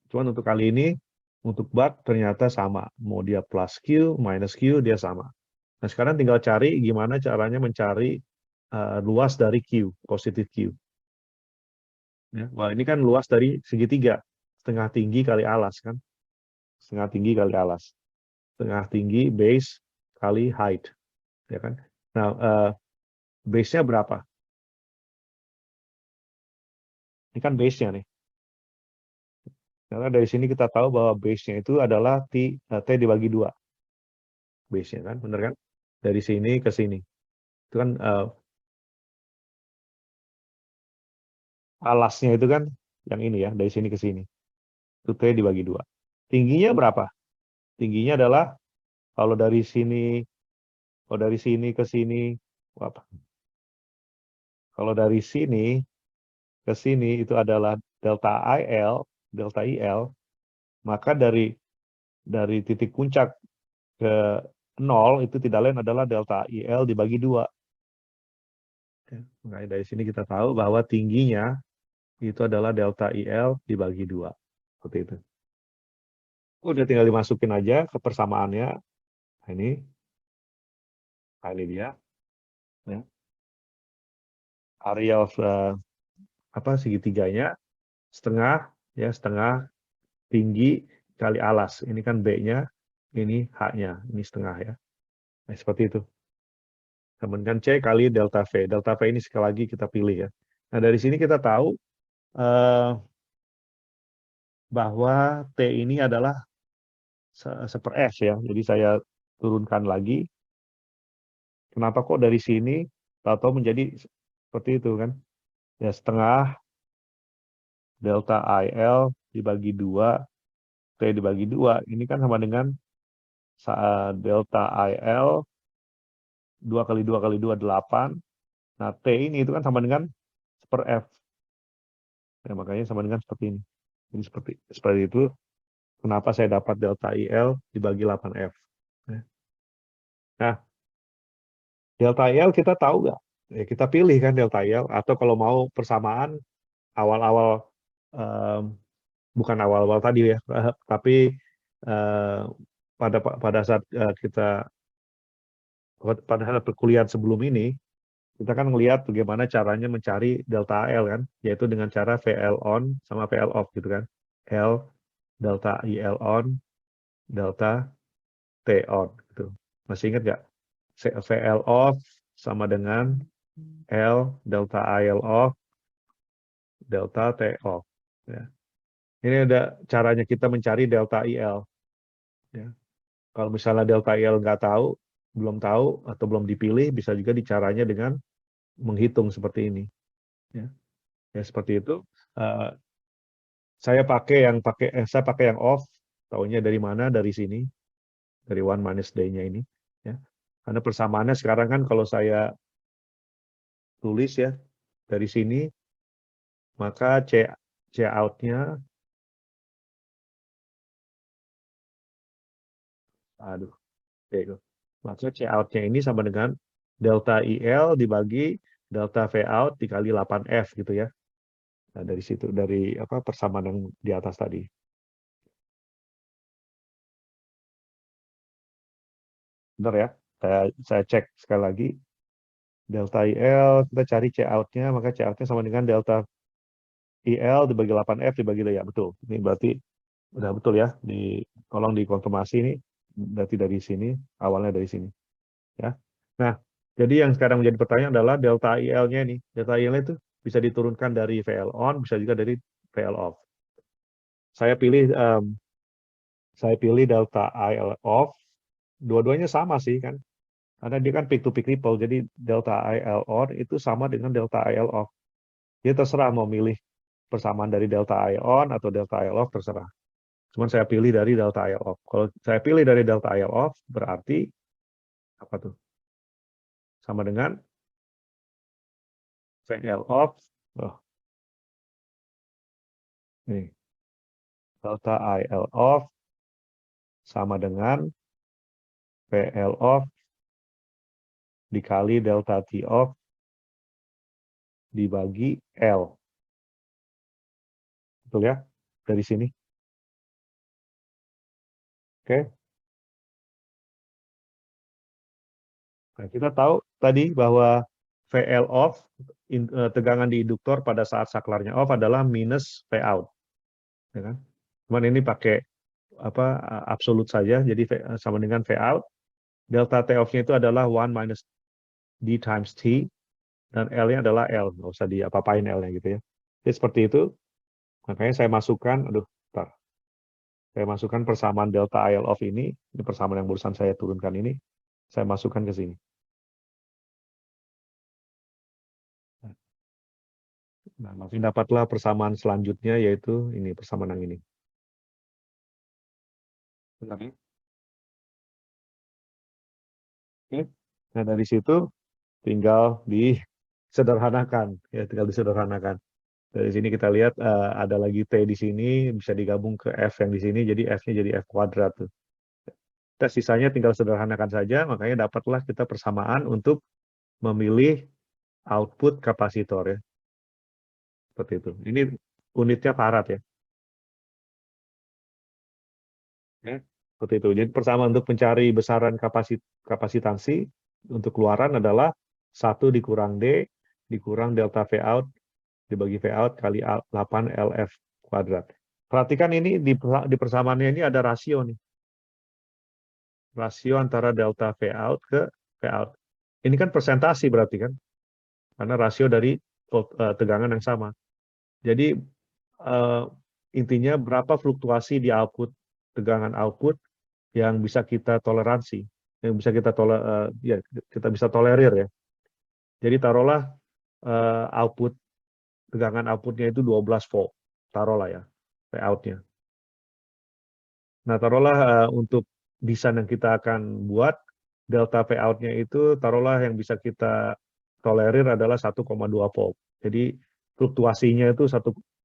Cuman untuk kali ini, untuk bar ternyata sama. Mau dia plus Q, minus Q, dia sama. Nah, sekarang tinggal cari gimana caranya mencari luas dari Q, positif Q. Ya. Wah, ini kan luas dari segitiga. Setengah tinggi kali alas, kan? Setengah tinggi kali alas. Setengah tinggi base kali height. Ya kan? Nah, base-nya berapa? Ini kan base-nya nih. Karena dari sini kita tahu bahwa base-nya itu adalah T dibagi 2. Base-nya kan, bener kan? Dari sini ke sini. Itu kan alasnya itu kan yang ini ya, dari sini ke sini. Itu T dibagi 2. Tingginya berapa? Tingginya adalah kalau dari sini ke sini, apa? Kalau dari sini ke sini itu adalah delta IL, maka dari titik puncak ke 0 itu tidak lain adalah delta IL dibagi 2. Nah, dari sini kita tahu bahwa tingginya itu adalah delta IL dibagi 2. Seperti itu. Udah tinggal dimasukin aja ke persamaannya. Nah, ini dia. Ya. Area of segitiganya setengah, ya setengah tinggi kali alas. Ini kan B-nya, ini H-nya, ini setengah ya. Nah, seperti itu. Kemudian C kali delta V. Delta V ini sekali lagi kita pilih ya. Nah, dari sini kita tahu bahwa T ini adalah seper S ya. Jadi saya turunkan lagi. Kenapa kok dari sini tahu menjadi seperti itu kan? Ya setengah delta IL dibagi 2, T dibagi 2. Ini kan sama dengan delta IL 2 kali 2 kali 2, 8. Nah, T ini itu kan sama dengan seper F. Ya, makanya sama dengan seperti ini. Ini seperti itu. Kenapa saya dapat delta IL dibagi 8F. Nah, delta IL kita tahu nggak? Ya, kita pilih kan delta IL. Atau kalau mau persamaan, awal-awal, bukan awal-awal tadi ya, tapi pada saat pada saat perkuliahan sebelum ini, kita kan melihat bagaimana caranya mencari delta IL kan, yaitu dengan cara VL on sama VL off gitu kan. L delta IL on, delta T on gitu. Masih ingat nggak? VL off sama dengan L delta IL off, delta T off. Ya. Ini ada caranya kita mencari delta IL. Ya. Kalau misalnya delta IL nggak tahu, belum tahu atau belum dipilih, bisa juga dicaranya dengan menghitung seperti ini. Ya, ya seperti itu. Uh, saya pakai yang off. Taunya dari mana? Dari sini, dari 1 minus D-nya ini. Ya. Karena persamaannya sekarang kan kalau saya tulis ya dari sini, maka C out-nya, aduh, itu. Maka C out-nya ini sama dengan delta IL dibagi delta V out dikali 8F gitu ya. Nah, dari situ, dari persamaan yang di atas tadi. Benar ya? Saya cek sekali lagi. Delta IL, kita cari C out-nya, maka C out-nya sama dengan delta IL dibagi 8F dibagi ya, betul. Ini berarti udah betul ya. Tolong dikonfirmasi ini, berarti dari sini, awalnya dari sini. Ya. Nah, jadi yang sekarang menjadi pertanyaan adalah delta IL-nya ini. Delta IL itu bisa diturunkan dari VL on, bisa juga dari VL off. Saya pilih delta IL off, dua-duanya sama sih kan. Karena dia kan peak to peak ripple, jadi delta IL on itu sama dengan delta IL off. Dia terserah mau milih persamaan dari delta IL on atau delta IL off, terserah. Cuman saya pilih dari delta IL off. Kalau saya pilih dari delta IL off, berarti apa tuh? Sama dengan VL off. Oh, nih. Delta IL off sama dengan VL off dikali delta T off dibagi L. Betul ya? Dari sini. Oke. Nah, kita tahu tadi bahwa VL off, tegangan di induktor pada saat saklarnya off adalah minus V out. Ya kan? Cuman ini pakai absolut saja, jadi sama dengan V out. Delta T off-nya itu adalah 1 minus D times T, dan L-nya adalah L. Nggak usah diapa-apain L-nya gitu ya. Jadi seperti itu, makanya saya masukkan, saya masukkan persamaan delta IL off ini persamaan yang barusan saya turunkan ini, saya masukkan ke sini. Nah, masih dapatlah persamaan selanjutnya, yaitu ini persamaan yang ini. Oke. Nah, dari situ tinggal disederhanakan, ya, tinggal disederhanakan. Dari sini kita lihat ada lagi T di sini, bisa digabung ke F yang di sini, jadi F-nya jadi F kuadrat tuh. Kita sisanya tinggal sederhanakan saja, makanya dapatlah kita persamaan untuk memilih output kapasitor ya. Seperti itu. Ini unitnya farad ya. Ya, seperti itu. Jadi pertama untuk mencari besaran kapasitansi untuk keluaran adalah 1 dikurang D dikurang delta V out dibagi V out kali 8 LF kuadrat. Perhatikan ini di persamaannya ini ada rasio nih. Rasio antara delta V out ke V out. Ini kan persentasi berarti kan? Karena rasio dari tegangan yang sama. Jadi intinya berapa fluktuasi di output, tegangan output yang bisa kita toleransi, yang bisa kita ya, kita bisa tolerir ya. Jadi taruhlah output, tegangan outputnya itu 12 volt, taruhlah ya, Vout-nya. Nah, taruhlah untuk desain yang kita akan buat, delta Vout-nya itu taruhlah yang bisa kita tolerir adalah 1,2 volt. Jadi fluktuasinya itu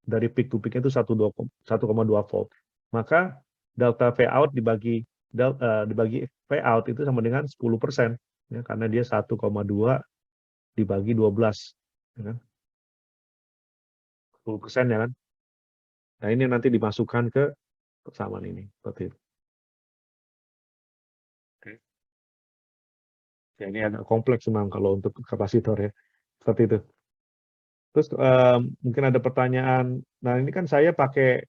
dari peak to peak itu 1,2 volt. Maka delta Vout dibagi Vout itu sama dengan 10%, ya, karena dia 1,2 dibagi 12, ya kan? 10% ya kan? Nah, ini nanti dimasukkan ke persamaan ini, seperti itu. Oke. Ya, ini agak kompleks memang kalau untuk kapasitor ya, seperti itu. Terus mungkin ada pertanyaan. Nah, ini kan saya pakai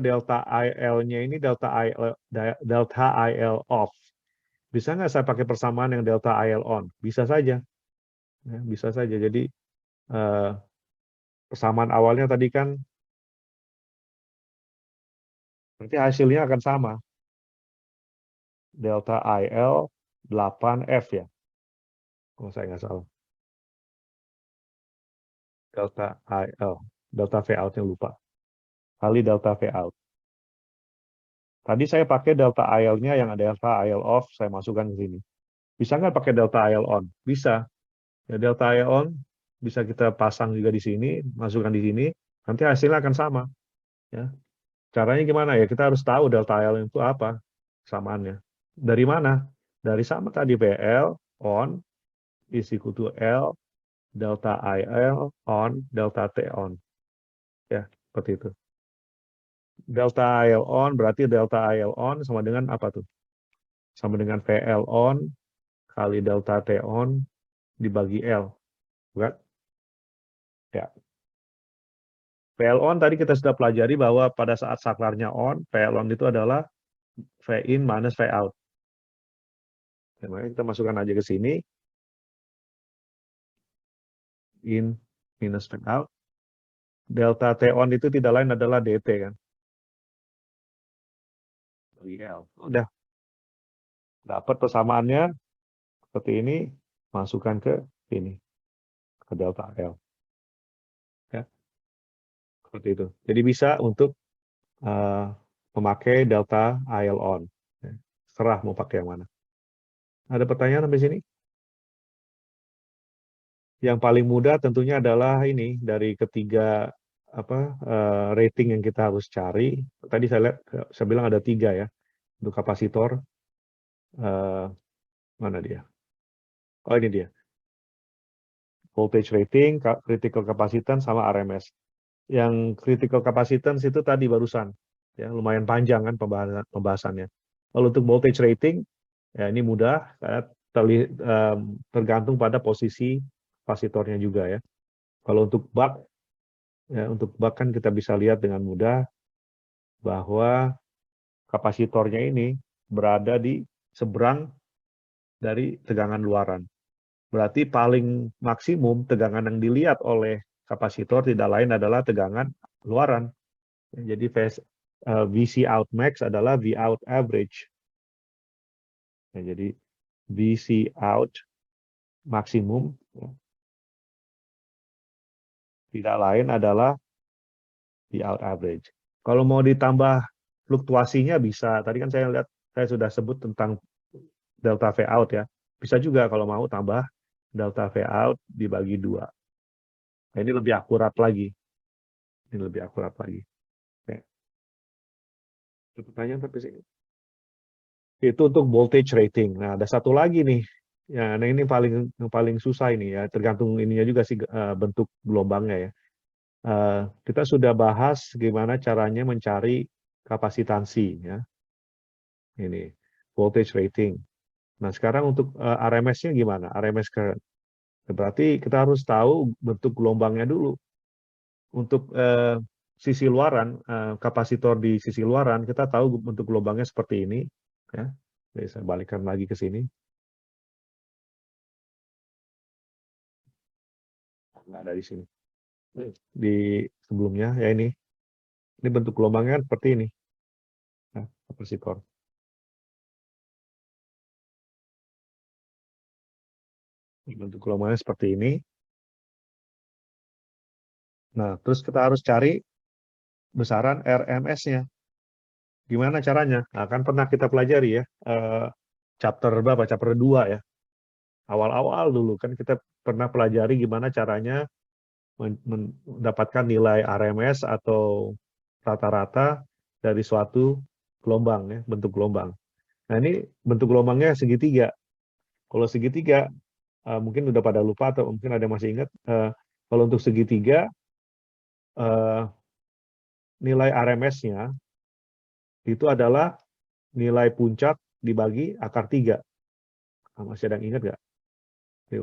delta IL-nya ini delta IL off. Bisa nggak saya pakai persamaan yang delta IL on? Bisa saja. Ya, bisa saja. Jadi persamaan awalnya tadi kan nanti hasilnya akan sama. Delta IL 8F ya. Kalau saya nggak salah. Delta IL. Delta V out-nya lupa. Kali delta V out. Tadi saya pakai delta IL-nya yang ada delta IL off, saya masukkan ke sini. Bisa nggak pakai delta IL on? Bisa. Ya, delta IL on bisa kita pasang juga di sini, masukkan di sini, nanti hasilnya akan sama. Ya. Caranya gimana ya? Kita harus tahu delta IL itu apa samaannya. Dari mana? Dari sama tadi VL on is equal to L delta IL on delta T on. Ya, seperti itu. Delta IL on berarti delta IL on sama dengan apa tuh? Sama dengan VL on kali delta T on dibagi L. Bukan? Ya. VL on tadi kita sudah pelajari bahwa pada saat saklarnya on, VL on itu adalah V in minus V out. Ya, makanya kita masukkan aja ke sini. In minus V out. Delta T on itu tidak lain adalah DT kan. Bagi L. Udah. Dapat persamaannya seperti ini. Masukkan ke sini. Ke delta L. Ya. Seperti itu. Jadi bisa untuk memakai delta IL on. Serah mau pakai yang mana. Ada pertanyaan sampai sini? Yang paling mudah tentunya adalah ini dari ketiga rating yang kita harus cari. Tadi saya bilang ada 3 ya untuk kapasitor. mana dia? Oh, ini dia. Voltage rating, critical capacitance, sama RMS. Yang critical capacitance itu tadi barusan, ya lumayan panjang kan pembahasannya. Kalau untuk voltage rating, ya ini mudah, tergantung pada posisi kapasitornya juga ya. Kalau untuk buck, ya untuk buck kan kita bisa lihat dengan mudah bahwa kapasitornya ini berada di seberang dari tegangan luaran. Berarti paling maksimum tegangan yang dilihat oleh kapasitor tidak lain adalah tegangan luaran. Jadi VC out max adalah V out average. Jadi VC out maksimum tidak lain adalah V out average. Kalau mau ditambah fluktuasinya bisa. Tadi kan saya lihat, saya sudah sebut tentang delta V out ya. Bisa juga kalau mau tambah delta V out dibagi 2. Nah, ini lebih akurat lagi. Ini lebih akurat lagi. Oke. Pertanyaan tapi sih. Itu untuk voltage rating. Nah, ada satu lagi nih. Ya, nah ini paling susah ini ya, tergantung ininya juga sih bentuk gelombangnya ya. Kita sudah bahas gimana caranya mencari kapasitansi ya. Ini voltage rating. Nah, sekarang untuk RMS-nya gimana? RMS current. Berarti kita harus tahu bentuk gelombangnya dulu. Untuk sisi luaran, kapasitor di sisi luaran, kita tahu bentuk gelombangnya seperti ini. Ya. Jadi saya balikkan lagi ke sini. Nggak ada di sini. Di sebelumnya, ya ini. Ini bentuk gelombangnya kan seperti ini. Nah, kapasitor. Bentuk gelombangnya seperti ini. Nah, terus kita harus cari besaran RMS-nya. Gimana caranya? Nah, kan pernah kita pelajari ya, chapter berapa? Chapter 2 ya. Awal-awal dulu kan kita pernah pelajari gimana caranya mendapatkan nilai RMS atau rata-rata dari suatu gelombang ya, bentuk gelombang. Nah, ini bentuk gelombangnya segitiga. Kalau segitiga, mungkin udah pada lupa atau mungkin ada yang masih ingat, kalau untuk segitiga, nilai RMS-nya itu adalah nilai puncak dibagi akar 3. Masih ada yang ingat nggak? Jadi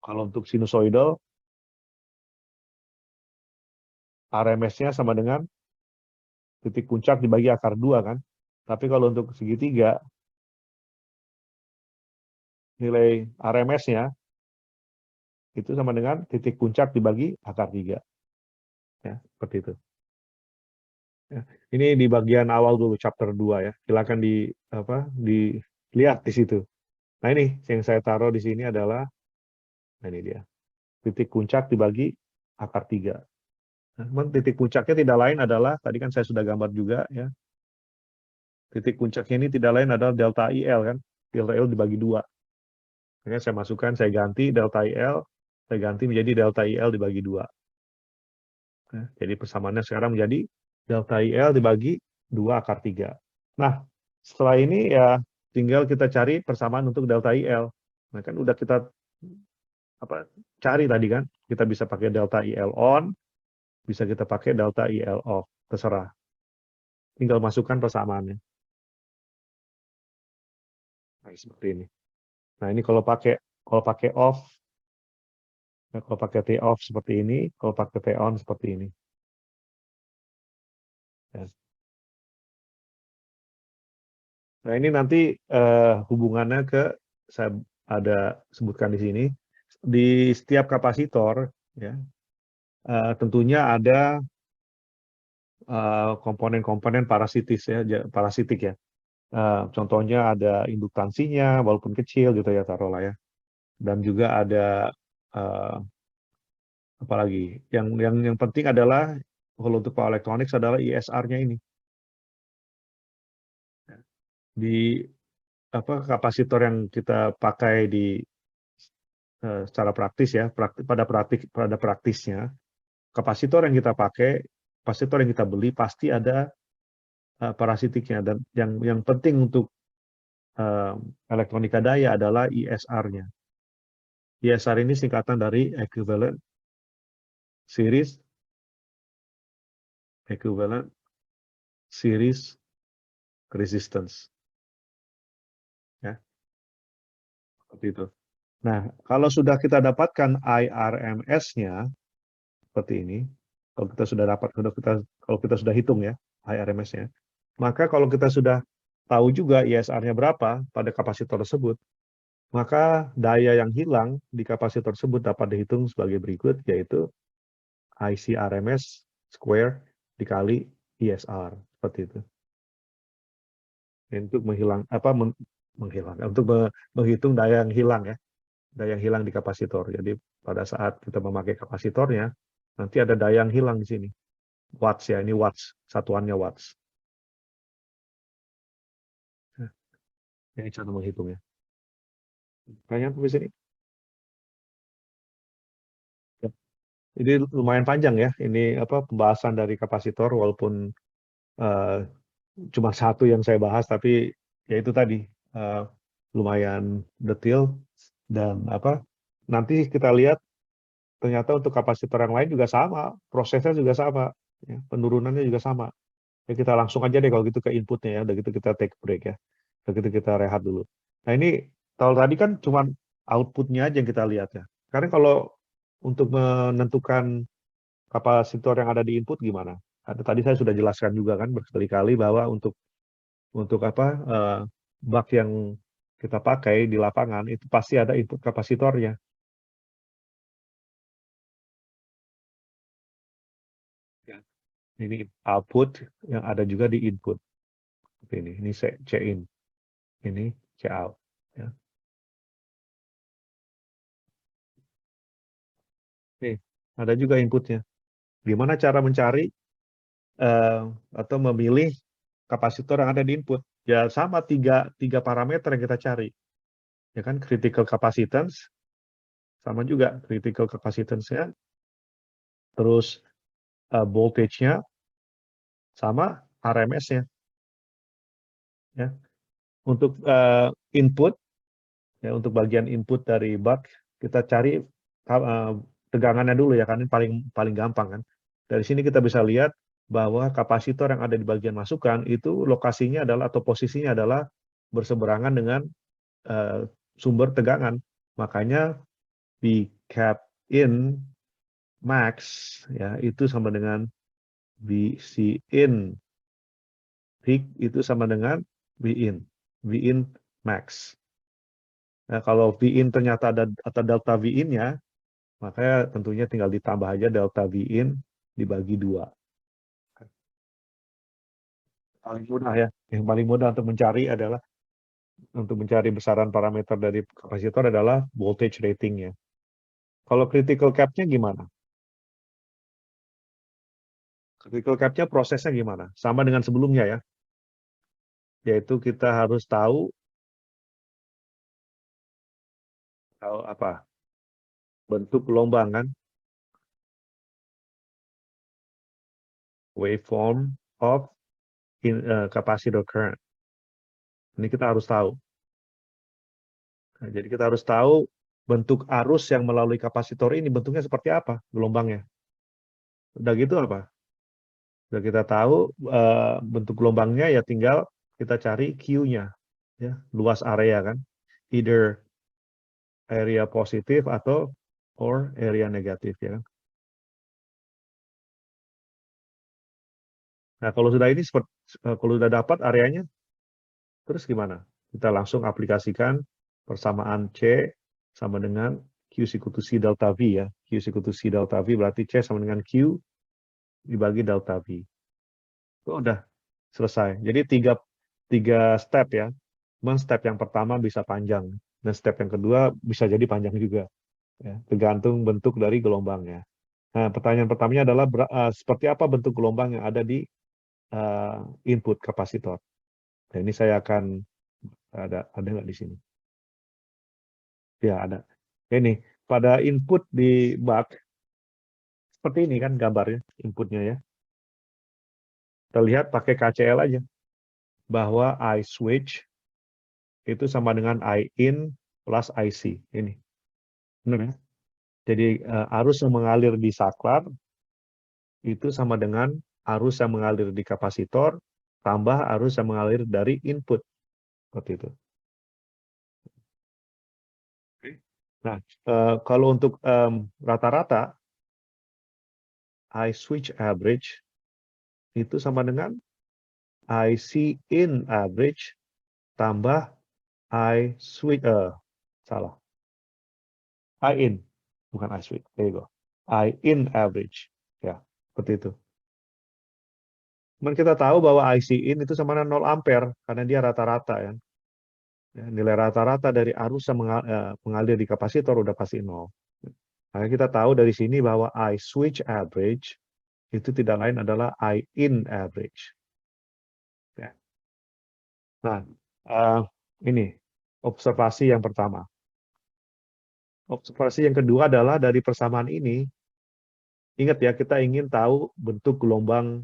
kalau untuk sinusoidal, RMS-nya sama dengan titik puncak dibagi akar 2 kan. Tapi kalau untuk segitiga, nilai RMS-nya itu sama dengan titik puncak dibagi akar 3. Ya, seperti itu. Ya, ini di bagian awal dulu, chapter 2 ya. Silakan dilihat di situ. Nah, ini yang saya taruh di sini adalah, nah ini dia, titik puncak dibagi akar 3. Nah, titik puncaknya tidak lain adalah, tadi kan saya sudah gambar juga ya, titik puncaknya ini tidak lain adalah delta IL kan, delta IL dibagi 2. Makanya saya masukkan, saya ganti delta IL, saya ganti menjadi delta IL dibagi 2. Nah, jadi persamaannya sekarang menjadi delta IL dibagi 2 akar 3. Nah, setelah ini ya tinggal kita cari persamaan untuk delta IL. Nah, kan udah kita cari tadi kan, kita bisa pakai delta IL on, bisa kita pakai delta IL off, terserah. Tinggal masukkan persamaannya. Nah, seperti ini. Nah, ini kalau pakai off, nah, kalau pakai T off seperti ini, kalau pakai T on seperti ini. Ya. Nah, ini nanti hubungannya saya ada sebutkan di sini, di setiap kapasitor, ya, tentunya ada komponen-komponen parasitik ya. Contohnya ada induktansinya, walaupun kecil gitu ya, taruhlah ya. Dan juga ada apalagi yang penting adalah kalau untuk power electronics adalah ISR-nya ini. Di kapasitor yang kita pakai secara praktis ya, pada praktisnya, kapasitor yang kita pakai, kapasitor yang kita beli pasti ada parasitiknya, dan yang penting untuk elektronika daya adalah ISR-nya. ISR ini singkatan dari equivalent series resistance, ya, seperti itu. Nah, kalau sudah kita dapatkan IRMS-nya seperti ini, kalau kita sudah dapat, kalau kita sudah hitung ya IRMS-nya, maka kalau kita sudah tahu juga ISR-nya berapa pada kapasitor tersebut, maka daya yang hilang di kapasitor tersebut dapat dihitung sebagai berikut, yaitu IC RMS square dikali ISR, seperti itu. Untuk menghitung daya yang hilang, ya, daya yang hilang di kapasitor. Jadi pada saat kita memakai kapasitornya, nanti ada daya yang hilang di sini. Watts, ya, ini watts, satuannya watts. Nah, ini cara menghitungnya. Kayaknya di sini. Ya. Ini lumayan panjang ya. Ini pembahasan dari kapasitor, walaupun uh, cuma satu yang saya bahas, tapi ya itu tadi uh, lumayan detail, dan nanti kita lihat ternyata untuk kapasitor yang lain juga sama, prosesnya juga sama, ya, penurunannya juga sama. Ya, kita langsung aja deh kalau gitu ke inputnya, ya. Udah gitu kita take break, ya. Udah gitu kita rehat dulu. Nah, ini kalau tadi kan cuma outputnya aja yang kita lihat, ya. Karena kalau untuk menentukan kapasitor yang ada di input gimana? Tadi saya sudah jelaskan juga kan berkali-kali bahwa untuk bak yang kita pakai di lapangan itu pasti ada input kapasitornya. Ya. Ini output yang ada juga di input. Ini C in, ini C out. Ya. Nih, ada juga inputnya. Gimana cara mencari atau memilih kapasitor yang ada di input? Ya sama tiga parameter yang kita cari. Ya kan, critical capacitance, sama juga critical capacitance-nya, terus voltage-nya, sama RMS-nya. Ya. Untuk input, ya, untuk bagian input dari buck, kita cari tegangannya dulu, ya kan, ini paling paling gampang kan. Dari sini kita bisa lihat bahwa kapasitor yang ada di bagian masukan itu lokasinya adalah, atau posisinya adalah berseberangan dengan sumber tegangan. Makanya V cap in max, ya, itu sama dengan VC in peak itu sama dengan V in max. Nah, kalau V in ternyata ada atau delta V in-nya, maka tentunya tinggal ditambah aja delta V in dibagi 2. Paling mudah, ya. Yang paling mudah untuk mencari besaran parameter dari kapasitor adalah voltage rating-nya. Kalau critical cap-nya gimana? Critical cap-nya prosesnya gimana? Sama dengan sebelumnya, ya. Yaitu kita harus tahu bentuk gelombang, kan, waveform of capacitor current. Ini kita harus tahu. Nah, jadi kita harus tahu bentuk arus yang melalui kapasitor ini bentuknya seperti apa gelombangnya. Udah gitu udah kita tahu bentuk gelombangnya, ya tinggal kita cari Q-nya, ya, luas area, kan, either area positif or area negatif, ya kan. Nah, kalau sudah dapat areanya, terus gimana? Kita langsung aplikasikan persamaan C sama dengan Q sekutu C delta V, ya. Q sekutu C delta V berarti C sama dengan Q dibagi delta V. Itu udah selesai. Jadi tiga step, ya. Cuman step yang pertama bisa panjang, dan step yang kedua bisa jadi panjang juga, ya, tergantung bentuk dari gelombangnya. Nah, pertanyaan pertamanya adalah seperti apa bentuk gelombang yang ada di input kapasitor. Nah, ini saya akan ada nggak di sini? Ya, ada. Ini pada input di buck seperti ini kan gambarnya inputnya, ya. Kita lihat pakai KCL aja, bahwa I switch itu sama dengan I in plus IC. Ini. Benar ya? Jadi arus yang mengalir di saklar itu sama dengan arus yang mengalir di kapasitor tambah arus yang mengalir dari input. Seperti itu. Nah, kalau untuk rata-rata, I switch average itu sama dengan IC in average tambah I switch, salah. I in, bukan I switch. There you go. I in average. Ya, seperti itu. Cuman kita tahu bahwa IC in itu sama dengan 0 ampere, karena dia rata-rata ya. Nilai rata-rata dari arus yang mengalir di kapasitor udah pasti 0. Nah, kita tahu dari sini bahwa I switch average itu tidak lain adalah I in average. Ya. Nah, ini observasi yang pertama. Observasi yang kedua adalah dari persamaan ini, ingat ya, kita ingin tahu bentuk gelombang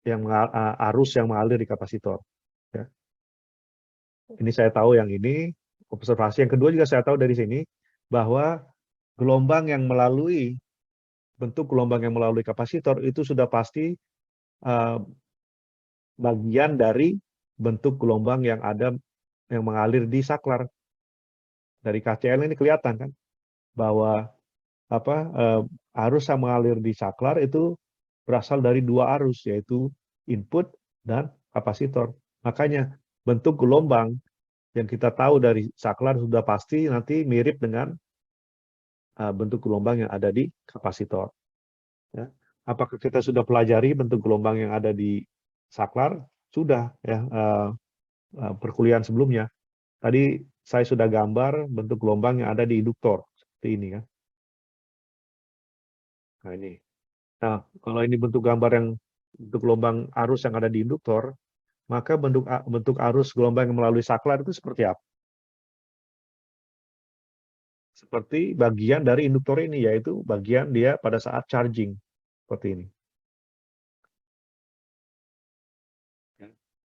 yang arus yang mengalir di kapasitor. Ya. Ini saya tahu yang ini, observasi yang kedua juga saya tahu dari sini, bahwa gelombang yang melalui, bentuk gelombang yang melalui kapasitor itu sudah pasti bagian dari bentuk gelombang yang ada yang mengalir di saklar. Dari KCL ini kelihatan kan bahwa arus yang mengalir di saklar itu berasal dari dua arus, yaitu input dan kapasitor. Makanya bentuk gelombang yang kita tahu dari saklar sudah pasti nanti mirip dengan bentuk gelombang yang ada di kapasitor. Ya. Apakah kita sudah pelajari bentuk gelombang yang ada di saklar? Sudah ya, perkuliahan sebelumnya. Tadi saya sudah gambar bentuk gelombang yang ada di induktor seperti ini kan. Nah ini. Nah kalau ini bentuk gambar yang bentuk gelombang arus yang ada di induktor, maka bentuk arus gelombang yang melalui saklar itu seperti apa? Seperti bagian dari induktor ini, yaitu bagian dia pada saat charging seperti ini.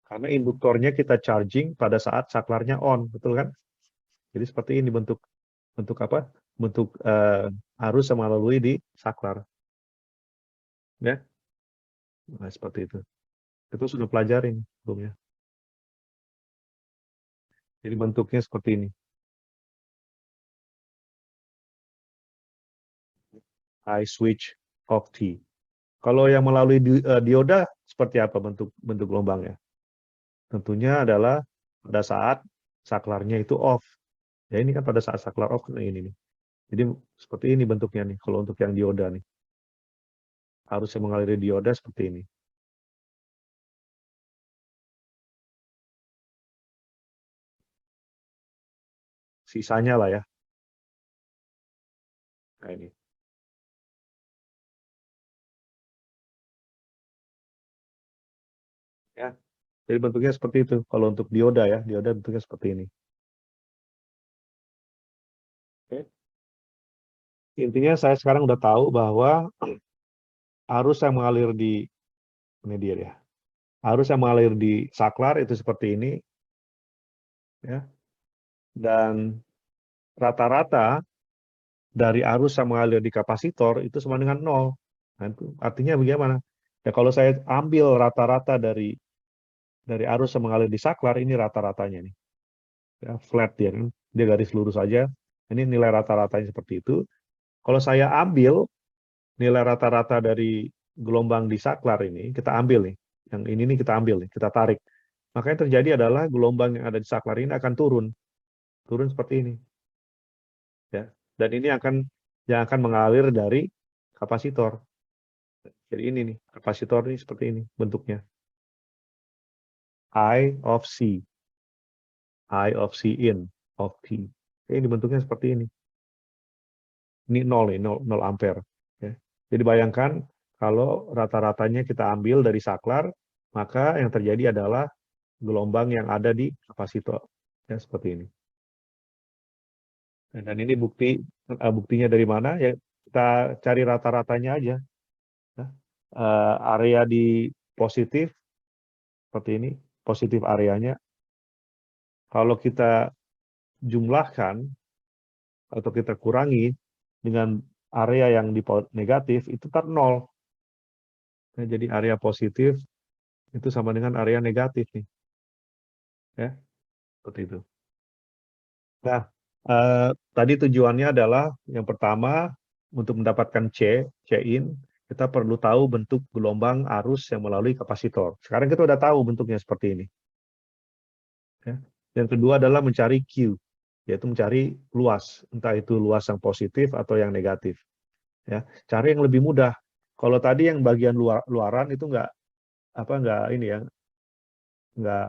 Karena induktornya kita charging pada saat saklarnya on, betul kan? Jadi seperti ini bentuk apa? Bentuk arus yang melalui di saklar. Ya. Nah, seperti itu. Itu sudah pelajarin sebelumnya. Jadi bentuknya seperti ini. I switch off T. Kalau yang melalui dioda seperti apa bentuk gelombangnya? Tentunya adalah pada saat saklarnya itu off. Ya ini kan pada saat saklar off ini nih. Jadi seperti ini bentuknya nih kalau untuk yang dioda nih. Harusnya mengaliri dioda seperti ini. Sisanya lah ya. Nah ini. Ya. Jadi bentuknya seperti itu. Kalau untuk dioda ya, dioda bentuknya seperti ini. Oke. Intinya saya sekarang udah tahu bahwa arus yang mengalir di ini dia ya. Arus yang mengalir di saklar itu seperti ini ya. Dan rata-rata dari arus yang mengalir di kapasitor itu sama dengan 0. Nah, itu artinya bagaimana? Ya kalau saya ambil rata-rata dari arus yang mengalir di saklar, ini rata-ratanya nih. Ya, flat dia kan. Dia garis lurus saja. Ini nilai rata-ratanya seperti itu. Kalau saya ambil nilai rata-rata dari gelombang di saklar ini, kita ambil nih. Yang ini nih kita ambil nih, kita tarik. Maka yang terjadi adalah gelombang yang ada di saklar ini akan turun. Turun seperti ini. Ya. Dan ini yang akan mengalir dari kapasitor. Jadi ini nih, kapasitor ini seperti ini bentuknya. I of C. I of C in of T. Ini bentuknya seperti ini. Ini 0 nih, 0 ampere. Ya. Jadi bayangkan kalau rata-ratanya kita ambil dari saklar, maka yang terjadi adalah gelombang yang ada di kapasitor. Ya, seperti ini. Dan ini buktinya dari mana? Ya kita cari rata-ratanya aja. Ya. Area di positif seperti ini, positif areanya. Kalau kita jumlahkan atau kita kurangi dengan area yang di negatif, itu kan 0. Nah, jadi area positif itu sama dengan area negatif nih. Ya, seperti itu. Nah, tadi tujuannya adalah yang pertama untuk mendapatkan C-in, kita perlu tahu bentuk gelombang arus yang melalui kapasitor. Sekarang kita udah tahu bentuknya seperti ini. Ya. Yang kedua adalah mencari Q, yaitu mencari luas, entah itu luas yang positif atau yang negatif. Ya, cari yang lebih mudah. Kalau tadi yang bagian luaran itu nggak ini ya, nggak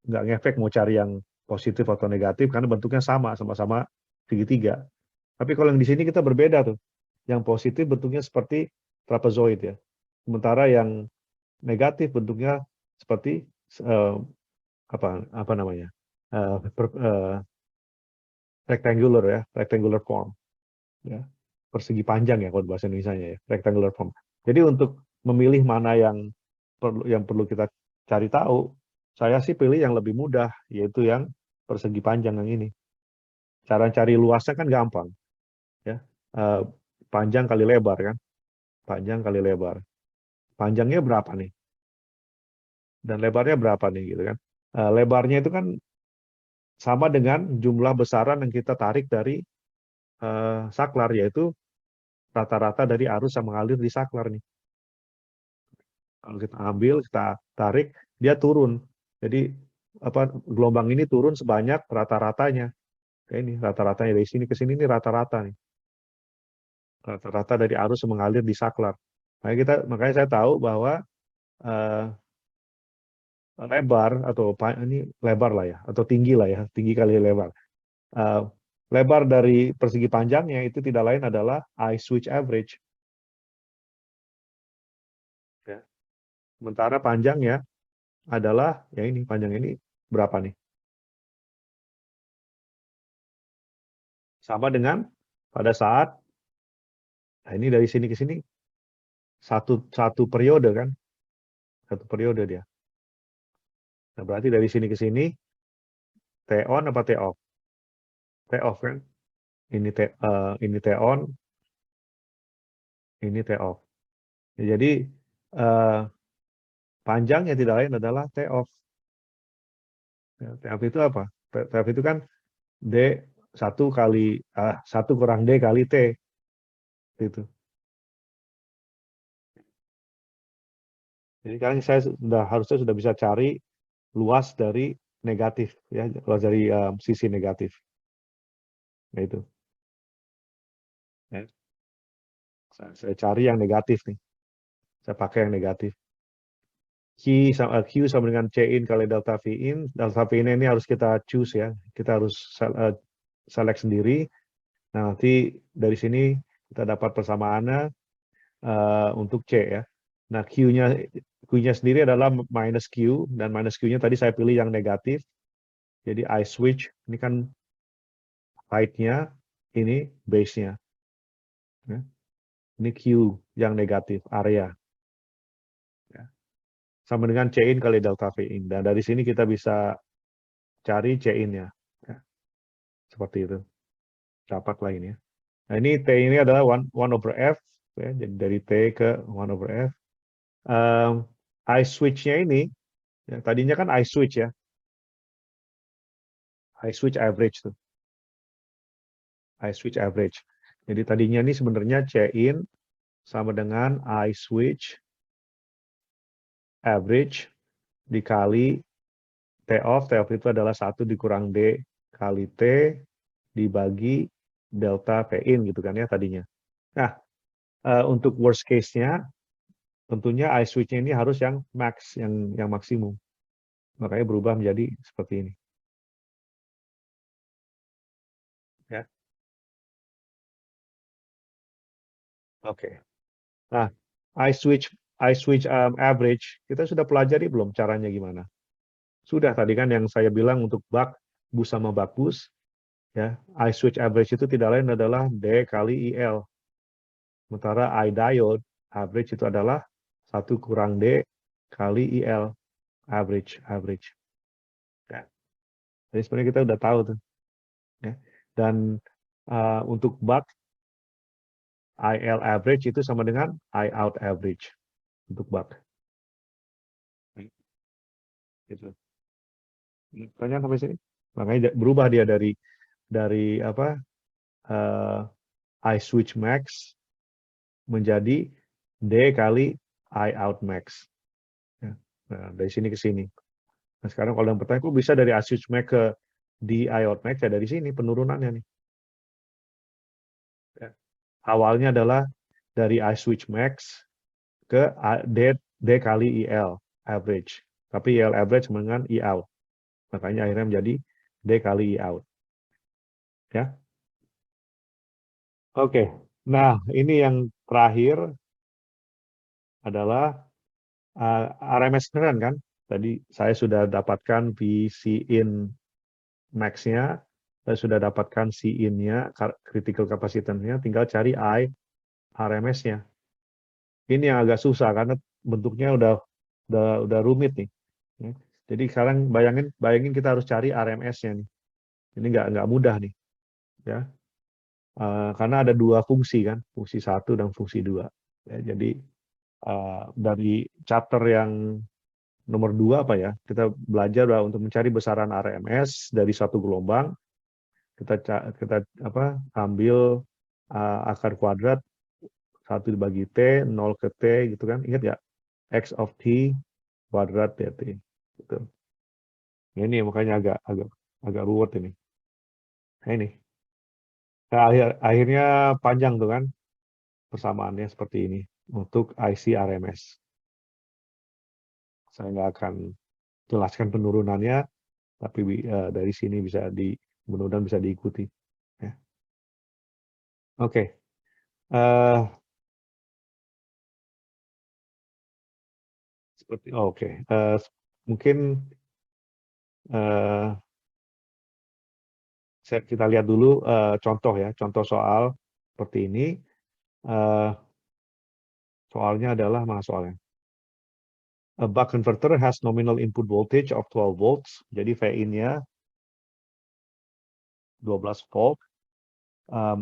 nggak ngefek mau cari yang positif atau negatif karena bentuknya sama-sama segitiga. Tapi kalau yang di sini kita berbeda tuh. Yang positif bentuknya seperti trapezoid ya. Sementara yang negatif bentuknya seperti apa namanya? Rectangular ya, rectangular form. Ya. Persegi panjang ya kalau bahasa Indonesianya ya, rectangular form. Jadi untuk memilih mana yang perlu kita cari tahu, saya sih pilih yang lebih mudah, yaitu yang persegi panjang yang ini. Cara cari luasnya kan gampang, ya. Panjang kali lebar kan, panjang kali lebar. Panjangnya berapa nih? Dan lebarnya berapa nih gitu kan? Lebarnya itu kan sama dengan jumlah besaran yang kita tarik dari saklar, yaitu rata-rata dari arus yang mengalir di saklar nih. Kalau kita ambil, kita tarik, dia turun. Jadi gelombang ini turun sebanyak rata-ratanya. Kayak ini rata-ratanya dari sini ke sini ini rata-rata nih. Rata-rata dari arus yang mengalir di saklar. Makanya saya tahu bahwa lebar atau ini lebar lah ya, atau tinggi lah ya, tinggi kali lebar. Lebar dari persegi panjangnya itu tidak lain adalah I switch average. Ya. Sementara panjangnya adalah ya ini, panjang ini berapa nih? Sama dengan pada saat, nah ini dari sini ke sini satu periode kan, satu periode dia. Nah berarti dari sini ke sini T on apa T off? T off kan? Ini T on, ini T off. Ya, jadi panjangnya tidak lain adalah T off. Ya, T off itu apa? T off itu kan D 1 kurang D kali T. Itu. Jadi kan saya harusnya sudah bisa cari luas dari negatif ya, luas dari sisi negatif. Nah itu. Ya. Saya cari yang negatif nih. Saya pakai yang negatif. Q sama dengan C in kali delta V in. Delta V in ini harus kita choose ya. Kita harus select sendiri. Nah, nanti dari sini kita dapat persamaannya untuk C ya. Nah, Q-nya sendiri adalah minus Q, dan minus Q-nya tadi saya pilih yang negatif. Jadi I switch, ini kan height-nya, ini base-nya. Ya. Ini Q yang negatif, area. Ya. Sama dengan C in kali delta V in. Dan dari sini kita bisa cari C in-nya. Ya. Seperti itu. Dapatlah ini ya. Nah, ini T ini adalah 1 over F. Ya. Jadi dari T ke 1 over F. I switch-nya ini, ya, tadinya kan I switch ya. I switch average tuh. I switch average. Jadi tadinya ini sebenarnya C in sama dengan I switch average dikali T off. T off itu adalah 1 dikurang D kali T dibagi delta P in gitu kan ya tadinya. Nah, untuk worst case-nya tentunya I switch-nya ini harus yang max, yang maksimum. Makanya berubah menjadi seperti ini. Ya. Oke. Nah, I switch average, kita sudah pelajari belum caranya gimana? Sudah tadi kan yang saya bilang untuk bus sama bus, ya, I switch average itu tidak lain adalah D kali IL. Sementara I diode average itu adalah 1 kurang D kali IL, average. Ya. Jadi sebenarnya kita udah tahu tuh. Ya. Dan untuk buck, IL average itu sama dengan I out average untuk buck. Gitu. Tanya sampai sini. Makanya berubah dia dari apa I switch max menjadi D kali I out max. Ya. Nah, dari sini ke sini. Nah, sekarang kalau yang pertanyaan, kok bisa dari I switch max ke D I out max? Ya dari sini penurunannya nih. Ya. Awalnya adalah dari I switch max ke D kali IL average. Tapi IL average dengan I out. Makanya akhirnya menjadi D kali I out. Ya. Oke. Nah, ini yang terakhir adalah RMS beneran kan? Tadi saya sudah dapatkan VC in max-nya, saya sudah dapatkan C in-nya, critical capacitance-nya, tinggal cari I RMS-nya. Ini yang agak susah karena bentuknya udah rumit nih. Ya. Jadi sekarang bayangin kita harus cari RMS-nya nih. Ini nggak mudah nih, ya. Karena ada dua fungsi kan, fungsi 1 dan fungsi 2. Ya, jadi dari chapter yang nomor 2 apa ya, kita belajar bahwa untuk mencari besaran RMS dari satu gelombang, kita ambil akar kuadrat 1 dibagi T, 0 ke T gitu kan, ingat ya, X of T kuadrat dt. Gitu. Ini makanya agak ruwet ini. Nah, ini. Nah, akhirnya panjang tuh kan persamaannya seperti ini untuk IC RMS. Saya nggak akan jelaskan penurunannya, tapi dari sini mudah-mudahan bisa diikuti. Ya. Oke. Mungkin kita lihat dulu contoh soal seperti ini. Soalnya adalah mana soalnya? A buck converter has nominal input voltage of 12 volts. Jadi VIN-nya 12 volt.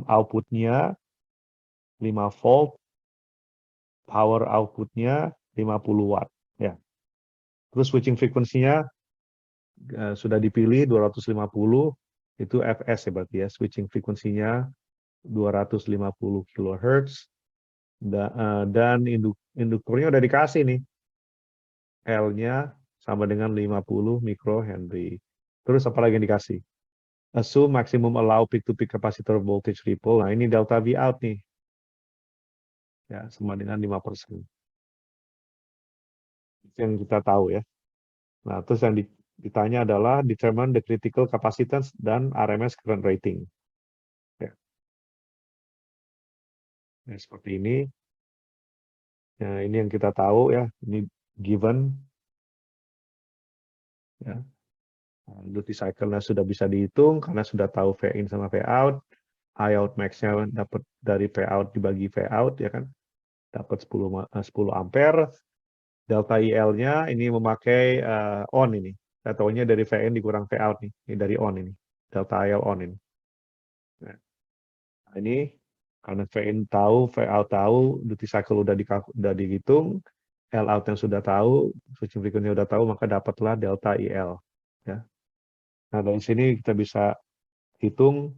Output-nya 5 volt. Power output-nya 50 watt. Ya. Terus switching frekuensinya sudah dipilih 250. Itu FS ya berarti ya. Switching frekuensinya 250 kHz. Dan induktornya udah dikasih nih. L-nya sama dengan 50 microhenry. Terus apa lagi yang dikasih? Assume maximum allow peak-to-peak capacitor voltage ripple. Nah, ini delta V out nih. Ya, sama dengan 5%. Itu yang kita tahu ya. Nah, terus yang ditanya adalah determine the critical capacitance dan RMS current rating. Ya. Nah, seperti ini. Ya, ini yang kita tahu ya. Ini given. Ya. Duty cycle-nya sudah bisa dihitung karena sudah tahu V in sama V out. I out max-nya dapat dari V out dibagi V out ya kan. Dapat 10 ampere. Delta IL-nya ini memakai on ini. Kita tahunya dari V in dikurang V out nih. Ini dari on ini. Delta IL on ini. Nah, ini karena V in tahu, V out tahu, duty cycle udah dihitung, L out yang sudah tahu, switching frequency udah tahu, maka dapatlah delta IL. Ya. Nah, dari sini kita bisa hitung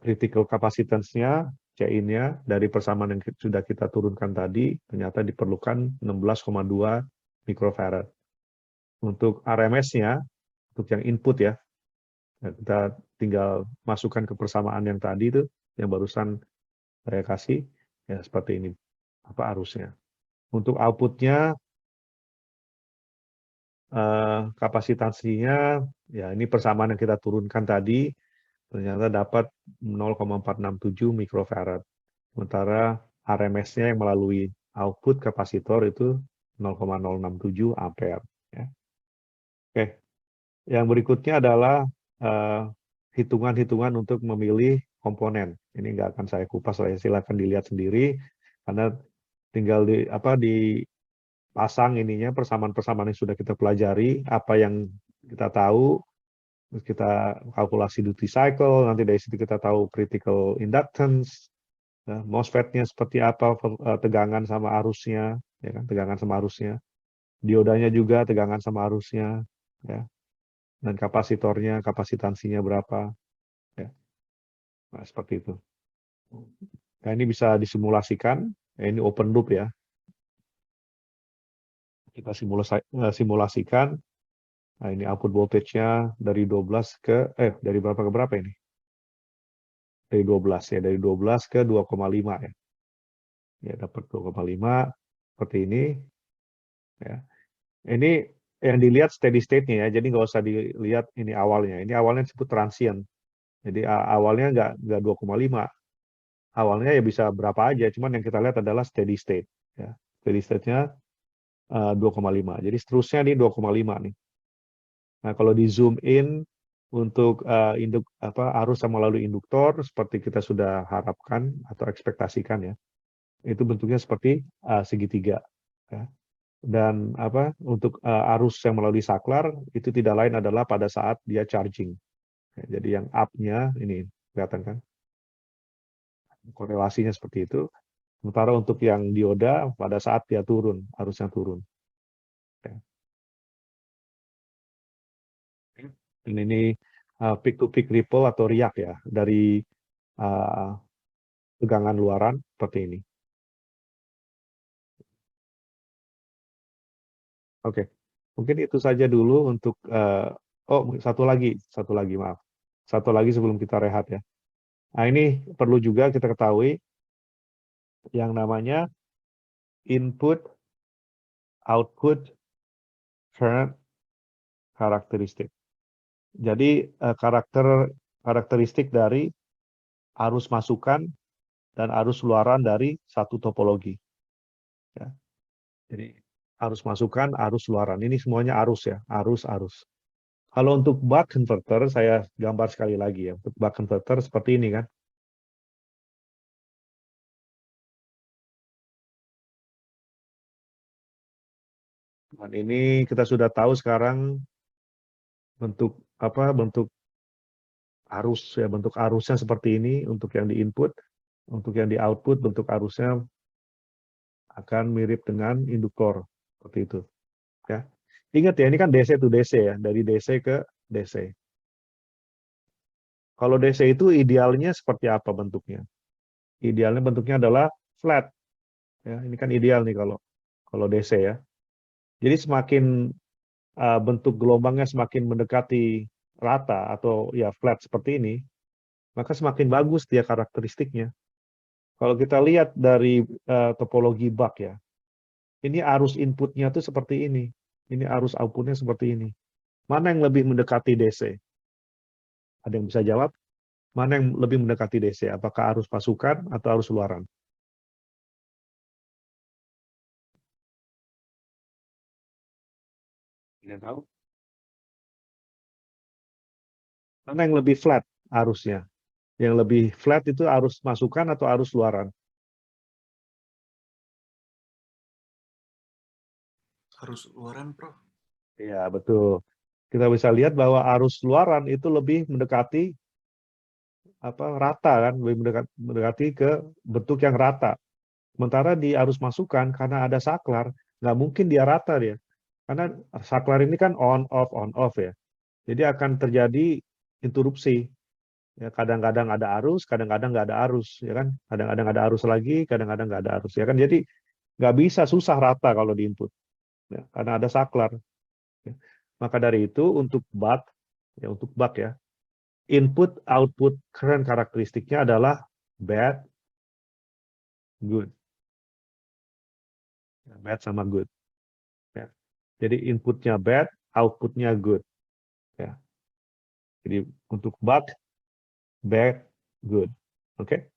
critical capacitance-nya, C-in-nya, dari persamaan yang sudah kita turunkan tadi, ternyata diperlukan 16,2 microfarad. Untuk RMS-nya, untuk yang input ya, kita tinggal masukkan ke persamaan yang tadi itu, yang barusan saya kasih, ya seperti ini, arusnya. Untuk output-nya, kapasitansinya, ya ini persamaan yang kita turunkan tadi, ternyata dapat 0,467 mikrofarad. Sementara RMS-nya yang melalui output kapasitor itu 0,067 ampere. Ya. Oke, yang berikutnya adalah hitungan-hitungan untuk memilih komponen. Ini nggak akan saya kupas, silakan dilihat sendiri, karena tinggal pasang ininya, persamaan-persamaan yang sudah kita pelajari, apa yang kita tahu, terus kita kalkulasi duty cycle, nanti dari situ kita tahu critical inductance, ya, MOSFET-nya seperti apa, tegangan sama arusnya, ya kan, tegangan sama arusnya, diodanya juga tegangan sama arusnya, ya, dan kapasitornya, kapasitansinya berapa, ya, nah, seperti itu. Nah, ini bisa disimulasikan, ya, ini open loop ya, kita simulasikan. Nah, ini output voltage-nya dari 12 ke, dari berapa ke berapa ini? Dari 12 ya, dari 12 ke 2,5 ya. Ya, dapat 2,5 seperti ini. Ya. Ini yang dilihat steady state-nya ya, jadi nggak usah dilihat ini awalnya. Ini awalnya disebut transient. Jadi awalnya nggak 2,5. Awalnya ya bisa berapa aja, cuman yang kita lihat adalah steady state. Ya. Steady state-nya 2,5. Jadi seterusnya nih 2,5 nih. Nah, kalau di zoom in untuk arus yang melalui induktor seperti kita sudah harapkan atau ekspektasikan ya, itu bentuknya seperti segitiga. Ya. Dan untuk arus yang melalui saklar itu tidak lain adalah pada saat dia charging. Ya, jadi yang up-nya ini kelihatan kan, korelasinya seperti itu. Sementara untuk yang dioda pada saat dia turun, arusnya turun. Ya. Dan ini peak to peak ripple atau riak ya dari tegangan luaran seperti ini. Oke, mungkin itu saja dulu untuk satu lagi maaf. Satu lagi sebelum kita rehat ya. Nah, ini perlu juga kita ketahui yang namanya input output current karakteristik. Jadi karakteristik dari arus masukan dan arus luaran dari satu topologi. Ya. Jadi arus masukan, arus luaran. Ini semuanya arus ya, arus. Kalau untuk buck converter, saya gambar sekali lagi ya. Untuk buck converter seperti ini kan. Dan ini kita sudah tahu sekarang bentuk arus ya, bentuk arusnya seperti ini untuk yang di input, untuk yang di output bentuk arusnya akan mirip dengan induktor seperti itu. Ya. Ingat ya, ini kan DC to DC ya, dari DC ke DC. Kalau DC itu idealnya seperti apa bentuknya? Idealnya bentuknya adalah flat. Ya, ini kan ideal nih kalau DC ya. Jadi semakin bentuk gelombangnya semakin mendekati rata atau ya flat seperti ini, maka semakin bagus dia karakteristiknya. Kalau kita lihat dari topologi buck ya, ini arus inputnya tuh seperti ini. Ini arus outputnya seperti ini. Mana yang lebih mendekati DC? Ada yang bisa jawab? Mana yang lebih mendekati DC? Apakah arus pasukan atau arus luaran? Tidak tahu. Mana yang lebih flat arusnya? Yang lebih flat itu arus masukan atau arus luaran? Arus luaran, Prof. Iya, betul. Kita bisa lihat bahwa arus luaran itu lebih mendekati rata kan, lebih mendekati ke bentuk yang rata. Sementara di arus masukan karena ada saklar, nggak mungkin dia rata dia. Karena saklar ini kan on off ya. Jadi akan terjadi interupsi. Ya, kadang-kadang ada arus, kadang-kadang nggak ada arus, ya kan? Kadang-kadang ada arus lagi, kadang-kadang nggak ada arus, ya kan? Jadi nggak bisa, susah rata kalau di input, ya, karena ada saklar. Ya. Maka dari itu untuk buck ya, input output current karakteristiknya adalah bad, good, ya, bad sama good. Ya. Jadi inputnya bad, outputnya good. Ya. Jadi untuk buck, bad, good. Oke?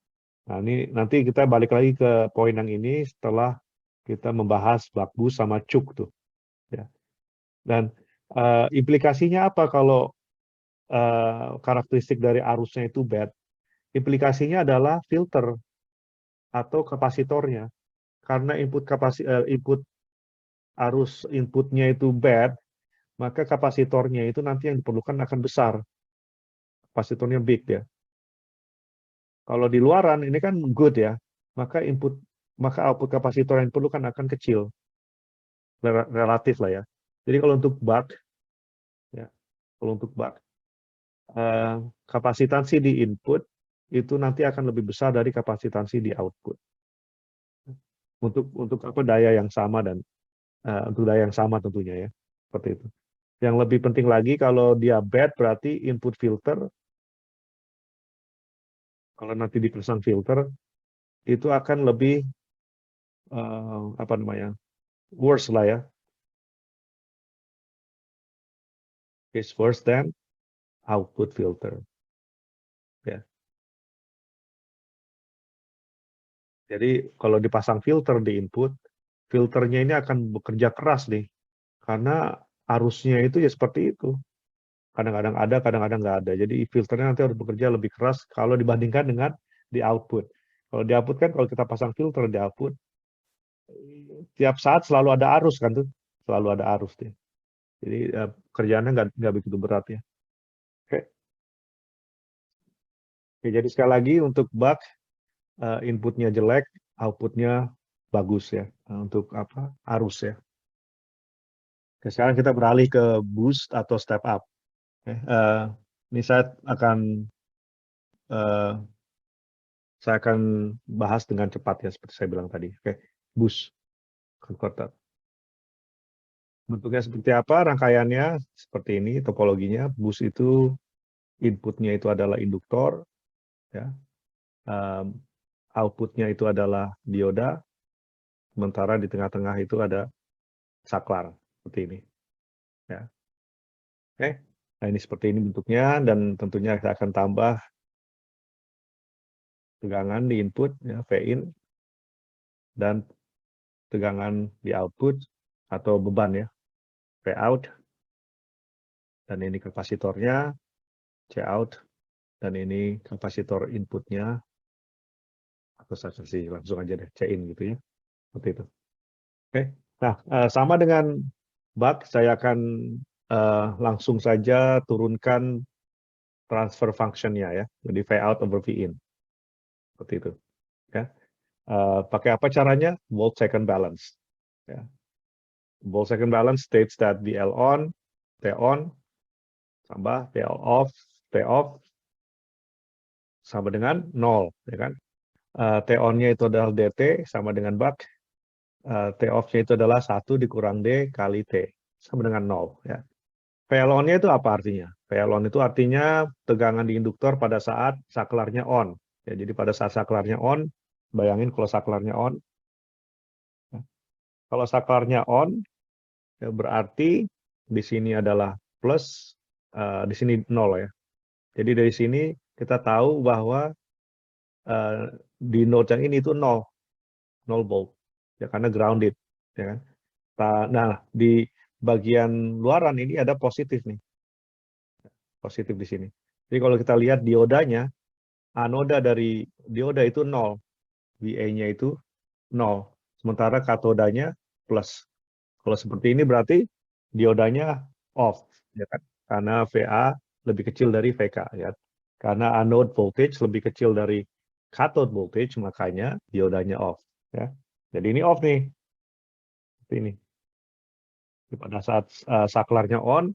Nah, ini nanti kita balik lagi ke poin yang ini setelah kita membahas buck boost sama cuk tuh. Ya. Dan implikasinya apa kalau karakteristik dari arusnya itu bad? Implikasinya adalah filter atau kapasitornya. Karena input arus inputnya itu bad, maka kapasitornya itu nanti yang diperlukan akan besar. Kapasitornya big ya. Kalau di luaran ini kan good ya, maka output kapasitor yang diperlukan akan kecil, relatif lah ya. Jadi kalau untuk buck, ya, kalau untuk buck, kapasitansi di input itu nanti akan lebih besar dari kapasitansi di output. Untuk apa daya yang sama dan untuk daya yang sama tentunya ya, seperti itu. Yang lebih penting lagi kalau dia bad berarti input filter, kalau nanti dipasang filter itu akan lebih apa namanya, worse lah ya, is worse than output filter. Ya. Jadi kalau dipasang filter di input, filternya ini akan bekerja keras nih, karena arusnya itu ya seperti itu. Kadang-kadang ada, kadang-kadang nggak ada. Jadi filternya nanti harus bekerja lebih keras kalau dibandingkan dengan di output. Kalau di output kan kalau kita pasang filter di output, tiap saat selalu ada arus kan tuh, selalu ada arus tuh. Jadi kerjaannya nggak begitu berat ya. Oke. Oke, jadi sekali lagi untuk buck, inputnya jelek, outputnya bagus ya, untuk apa, arus ya. Oke, sekarang kita beralih ke boost atau step up. Oke, ini saya akan bahas dengan cepat ya, seperti saya bilang tadi. Oke, boost converter. Bentuknya seperti apa? Rangkaiannya seperti ini, topologinya. Boost itu inputnya itu adalah induktor, ya. Outputnya itu adalah dioda, sementara di tengah-tengah itu ada saklar seperti ini. Ya. Oke, nah ini seperti ini bentuknya dan tentunya kita akan tambah tegangan di input, ya, Vin, dan tegangan di output atau beban ya, Vout, dan ini kapasitornya, Cout, dan ini kapasitor inputnya, atau saya kasih langsung aja deh, Cin gitu ya, seperti itu. Oke, nah sama dengan buck, saya akan langsung saja turunkan transfer function-nya ya, jadi Vout over Vin, seperti itu. Ya. Pakai apa caranya? Volt second balance. Ya. Volt second balance states that VL on, T on, tambah VL off, T off, sama dengan 0. Ya kan? T on-nya itu adalah DT, sama dengan buck. T off-nya itu adalah 1 dikurang D kali T, sama dengan 0. Ya. VL on-nya itu apa artinya? VL on itu artinya tegangan di induktor pada saat saklarnya on. Ya, jadi pada saat saklarnya on, bayangin kalau saklarnya on, kalau saklarnya on, ya berarti di sini adalah plus, di sini 0 ya. Jadi dari sini kita tahu bahwa di node yang ini itu 0 volt, ya karena grounded, ya kan. Nah di bagian luaran ini ada positif nih, positif di sini. Jadi kalau kita lihat diodanya, anoda dari dioda itu 0, VA-nya itu 0, sementara katodanya plus. Kalau seperti ini berarti diodanya off, ya kan? Karena VA lebih kecil dari VK, ya. Karena anode voltage lebih kecil dari cathode voltage, makanya diodanya off, ya. Jadi ini off nih, seperti ini. Pada saat saklarnya on,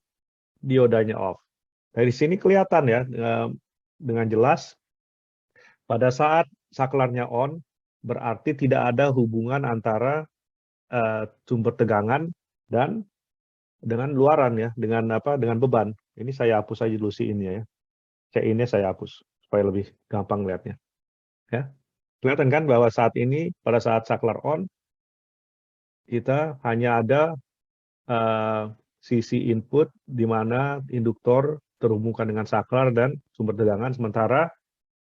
diodanya off. Dari sini kelihatan ya dengan jelas pada saat saklarnya on berarti tidak ada hubungan antara sumber tegangan dan dengan luaran ya, dengan apa? Dengan beban. Ini saya hapus aja dulu ini ya. C-nya saya hapus supaya lebih gampang lihatnya. Ya. Kelihatan kan bahwa saat ini pada saat saklar on kita hanya ada sisi input di mana induktor terhubungkan dengan saklar dan sumber tegangan, sementara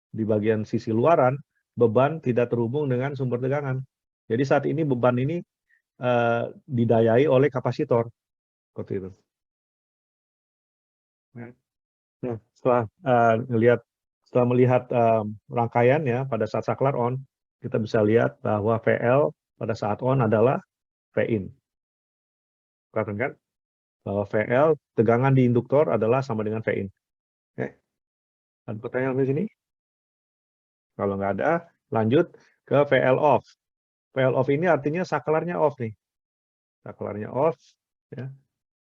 di bagian sisi luaran beban tidak terhubung dengan sumber tegangan. Jadi saat ini beban ini didayai oleh kapasitor seperti itu. Nah, setelah melihat rangkaiannya pada saat saklar on, kita bisa lihat bahwa VL pada saat on adalah Vin. Kelihatan kan? Bahwa VL tegangan di induktor adalah sama dengan V in. Oke. Ada pertanyaan di sini? Kalau nggak ada, lanjut ke VL off. VL off ini artinya saklarnya off nih. Saklarnya off. Ya.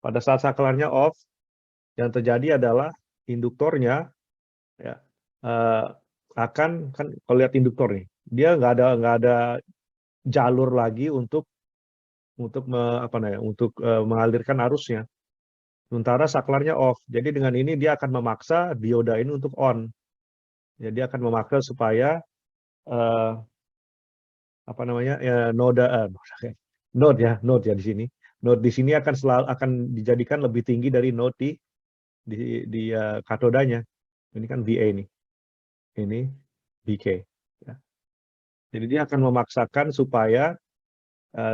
Pada saat saklarnya off, yang terjadi adalah induktornya ya, akan kan kalau lihat induktor nih, dia nggak ada jalur lagi untuk mengalirkan arusnya. Sementara saklarnya off. Jadi dengan ini dia akan memaksa dioda ini untuk on. Jadi akan memaksa supaya node ya di sini. Node di sini akan dijadikan lebih tinggi dari node di katodanya. Ini kan VA nih. Ini VK. Ya. Jadi dia akan memaksakan supaya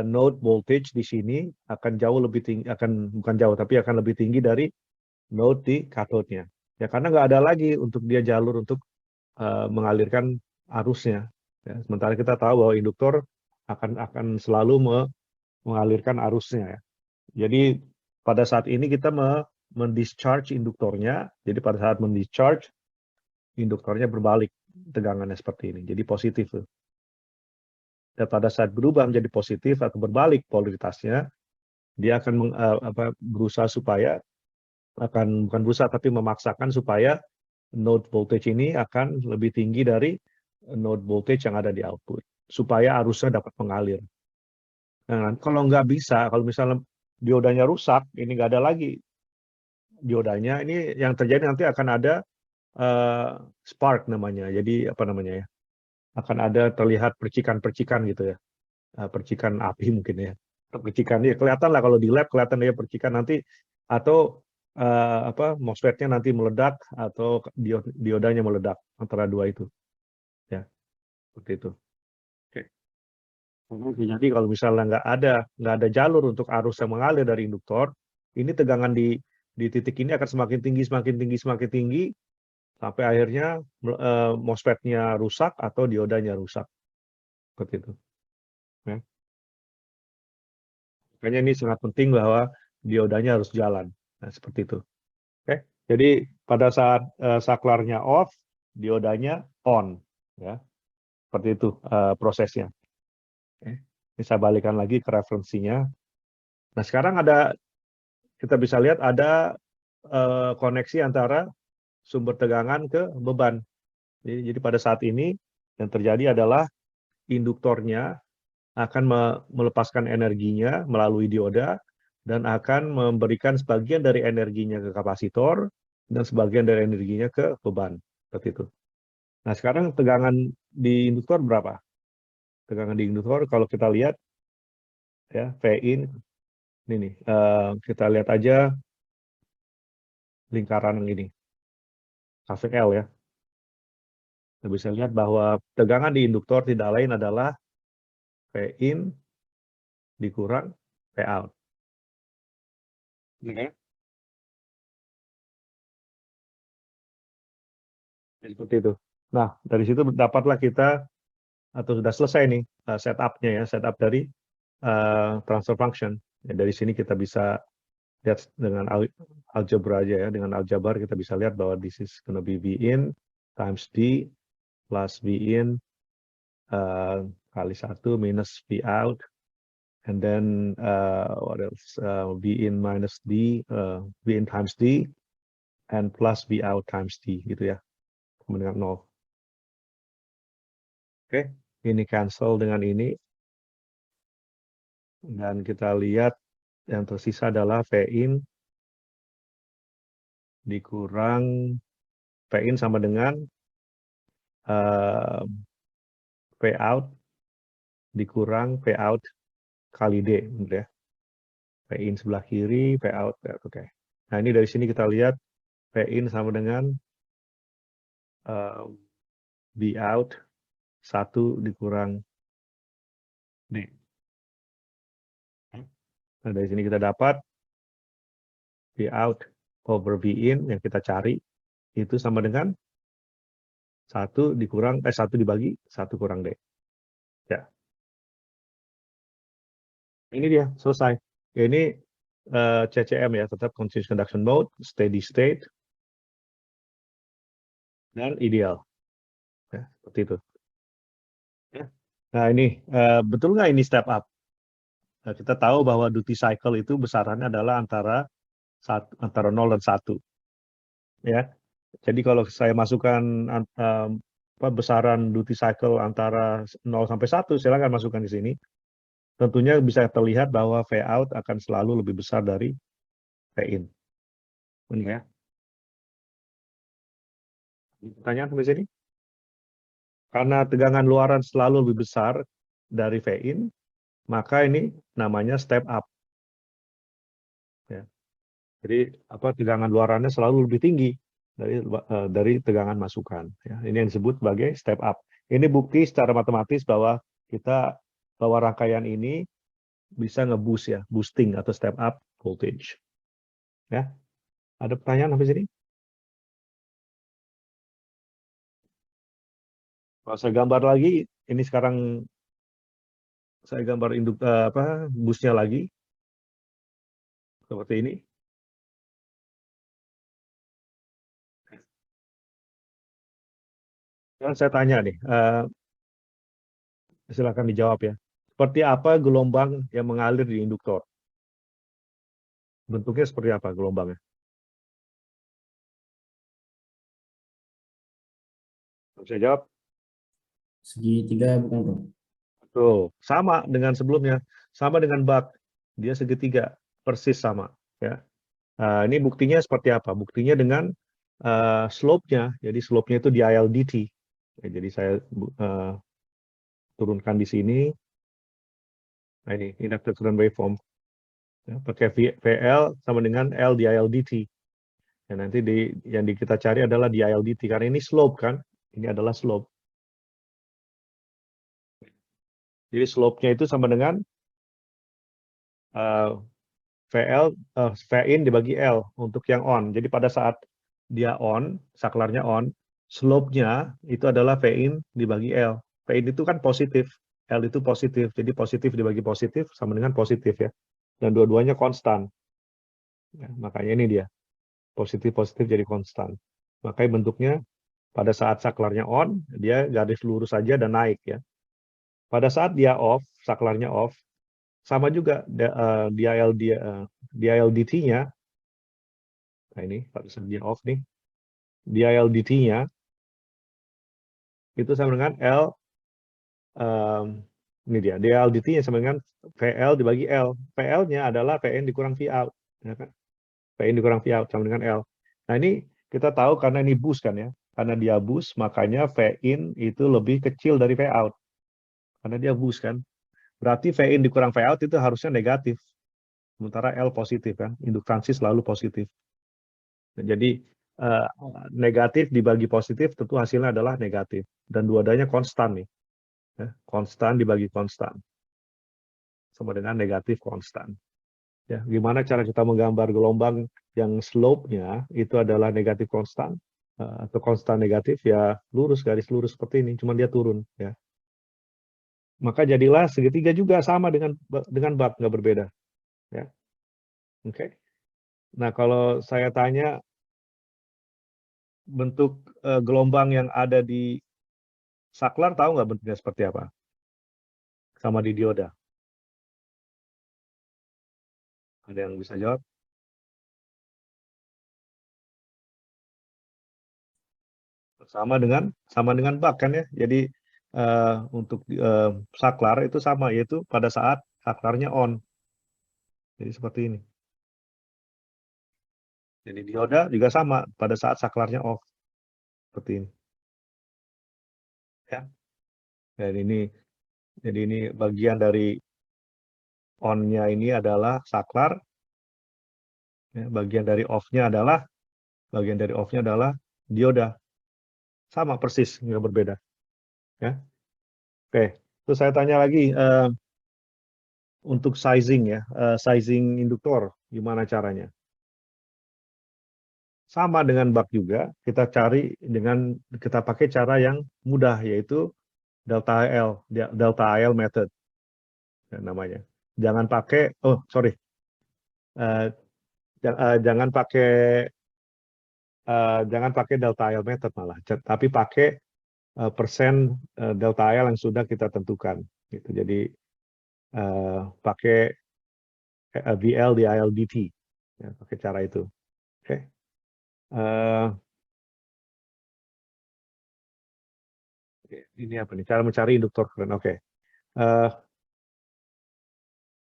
node voltage di sini akan jauh lebih tinggi, bukan jauh tapi akan lebih tinggi dari node di katodnya. Ya karena nggak ada lagi untuk dia jalur untuk mengalirkan arusnya. Ya, sementara kita tahu bahwa induktor akan selalu mengalirkan arusnya. Ya. Jadi pada saat ini kita mendischarge induktornya. Jadi pada saat mendischarge induktornya berbalik tegangannya seperti ini. Jadi positif. Dan pada saat berubah menjadi positif atau berbalik polaritasnya, dia akan berusaha supaya bukan berusaha tapi memaksakan supaya node voltage ini akan lebih tinggi dari node voltage yang ada di output supaya arusnya dapat mengalir. Nah, kalau nggak bisa, kalau misalnya diodanya rusak, ini nggak ada lagi diodanya, ini yang terjadi nanti akan ada spark namanya. Jadi apa namanya ya? Akan ada terlihat percikan-percikan gitu ya, percikan api mungkin ya. Percikan ya kelihatan lah kalau di lab kelihatan ya percikan nanti atau MOSFET-nya nanti meledak atau diodanya meledak antara dua itu. Ya, seperti itu. Oke. Jadi kalau misalnya nggak ada jalur untuk arus yang mengalir dari induktor, ini tegangan di titik ini akan semakin tinggi, semakin tinggi, semakin tinggi, sampai akhirnya MOSFET-nya rusak atau diodanya rusak. Seperti itu. Ya. Makanya ini sangat penting bahwa diodanya harus jalan. Nah, seperti itu. Oke. Jadi pada saat saklarnya off, diodanya on. Ya. Seperti itu prosesnya. Oke. Bisa balikan lagi ke referensinya. Nah, sekarang kita bisa lihat ada koneksi antara sumber tegangan ke beban. Jadi pada saat ini yang terjadi adalah induktornya akan melepaskan energinya melalui dioda dan akan memberikan sebagian dari energinya ke kapasitor dan sebagian dari energinya ke beban. Seperti itu. Nah, sekarang tegangan di induktor berapa? Tegangan di induktor kalau kita lihat ya V-in ini nih, kita lihat aja lingkaran yang ini, KVL ya. Kita bisa lihat bahwa tegangan di induktor tidak lain adalah V-in dikurang V-out. Seperti itu. Nah, dari situ dapatlah kita atau sudah selesai nih setup-nya ya, setup dari transfer function. Ya, dari sini kita bisa lihat dengan algebra aja ya, dengan aljabar kita bisa lihat bahwa this is gonna be V in times D plus V in kali 1 minus V out, and then what else? V in minus D, V in times D, and plus V out times D gitu ya, sama dengan 0. Oke, ini cancel dengan ini. Dan kita lihat yang tersisa adalah V-in dikurang V-in sama dengan V-out dikurang V-out kali D. Ya. V-in sebelah kiri, V-out. Oke. Nah ini dari sini kita lihat V-in sama dengan V-out 1 dikurang D. Nah, dari sini kita dapat V-out over V-in yang kita cari itu sama dengan 1 dibagi 1 kurang D. Ya. Ini dia, selesai. Ya, ini CCM ya, tetap continuous conduction mode, steady state, dan ideal. Ya, seperti itu. Ya. Nah ini, betul nggak ini step up? Nah, kita tahu bahwa duty cycle itu besarannya adalah antara 0 dan 1. Ya. Jadi kalau saya masukkan besaran duty cycle antara 0 sampai 1, silakan masukkan di sini. Tentunya bisa terlihat bahwa V out akan selalu lebih besar dari V in. Ini ya. Pertanyaan sampai sini? Karena tegangan luaran selalu lebih besar dari V in, maka ini namanya step up. Ya. Jadi tegangan luarannya selalu lebih tinggi dari tegangan masukan. Ya. Ini yang disebut sebagai step up. Ini bukti secara matematis bahwa rangkaian ini bisa nge-boost ya, boosting atau step up voltage. Ya. Ada pertanyaan sampai sini? Kalau saya gambar lagi, ini sekarang saya gambar busnya lagi seperti ini. Dan saya tanya nih, silakan dijawab ya. Seperti apa gelombang yang mengalir di induktor? Bentuknya seperti apa gelombangnya? Bisa jawab? Segitiga bukan, Bro? Tuh, sama dengan sebelumnya, sama dengan bak, dia segitiga, persis sama. Ya. Nah, ini buktinya seperti apa? Buktinya dengan slope-nya, jadi slope-nya itu di ILDT. Ya, jadi saya turunkan di sini. Nah ini inductor current waveform. Ya, pakai VL sama dengan L di ILDT. Ya, nanti yang kita cari adalah di ILDT, karena ini slope kan, ini adalah slope. Jadi slope-nya itu sama dengan V in dibagi L untuk yang on. Jadi pada saat dia on, saklarnya on, slope-nya itu adalah V in dibagi L. V in itu kan positif, L itu positif. Jadi positif dibagi positif sama dengan positif ya. Dan dua-duanya konstan. Ya, makanya ini dia. Positif-positif jadi konstan. Makanya bentuknya pada saat saklarnya on, dia garis lurus saja dan naik ya. Pada saat dia off, saklarnya off, sama juga DILDT-nya. Nah ini pada saat dia off nih, DILDT-nya itu sama dengan L, ini dia, DILDT-nya sama dengan VL dibagi L. VL-nya adalah VN dikurang V out. Ya kan? VN dikurang V out sama dengan L. Nah ini kita tahu karena ini boost kan ya. Karena dia boost, makanya V in itu lebih kecil dari V out. Karena dia boost kan. Berarti V in dikurang V out itu harusnya negatif. Sementara L positif kan. Induktansi selalu positif. Jadi negatif dibagi positif tentu hasilnya adalah negatif. Dan dua-duanya konstan nih. Ya, konstan dibagi konstan. Sama dengan negatif konstan. Ya, gimana cara kita menggambar gelombang yang slope-nya itu adalah negatif konstan atau konstan negatif, ya lurus, garis lurus seperti ini, cuma dia turun ya. Maka jadilah segitiga juga sama dengan bak, nggak berbeda ya. Oke. Nah, kalau saya tanya bentuk gelombang yang ada di saklar, tahu nggak bentuknya seperti apa? Sama di dioda. Ada yang bisa jawab? Sama dengan bak kan ya. Jadi untuk saklar itu sama, yaitu pada saat saklarnya on. Jadi seperti ini. Jadi dioda juga sama pada saat saklarnya off. Seperti ini. Ya. Dan jadi ini bagian dari on-nya ini adalah saklar. Ya, bagian dari off-nya adalah dioda. Sama persis, nggak berbeda. Ya. Oke, terus saya tanya lagi untuk sizing ya, sizing induktor gimana caranya? Sama dengan bak juga, kita pakai cara yang mudah, yaitu delta AL method namanya. Jangan pakai, eh, jangan pakai delta IL method malah, tapi pakai persen delta IL yang sudah kita tentukan. Gitu. Jadi pakai VL di IL dt, ya, pakai cara itu. Oke. Ini apa nih? Cara mencari induktor current. Oke.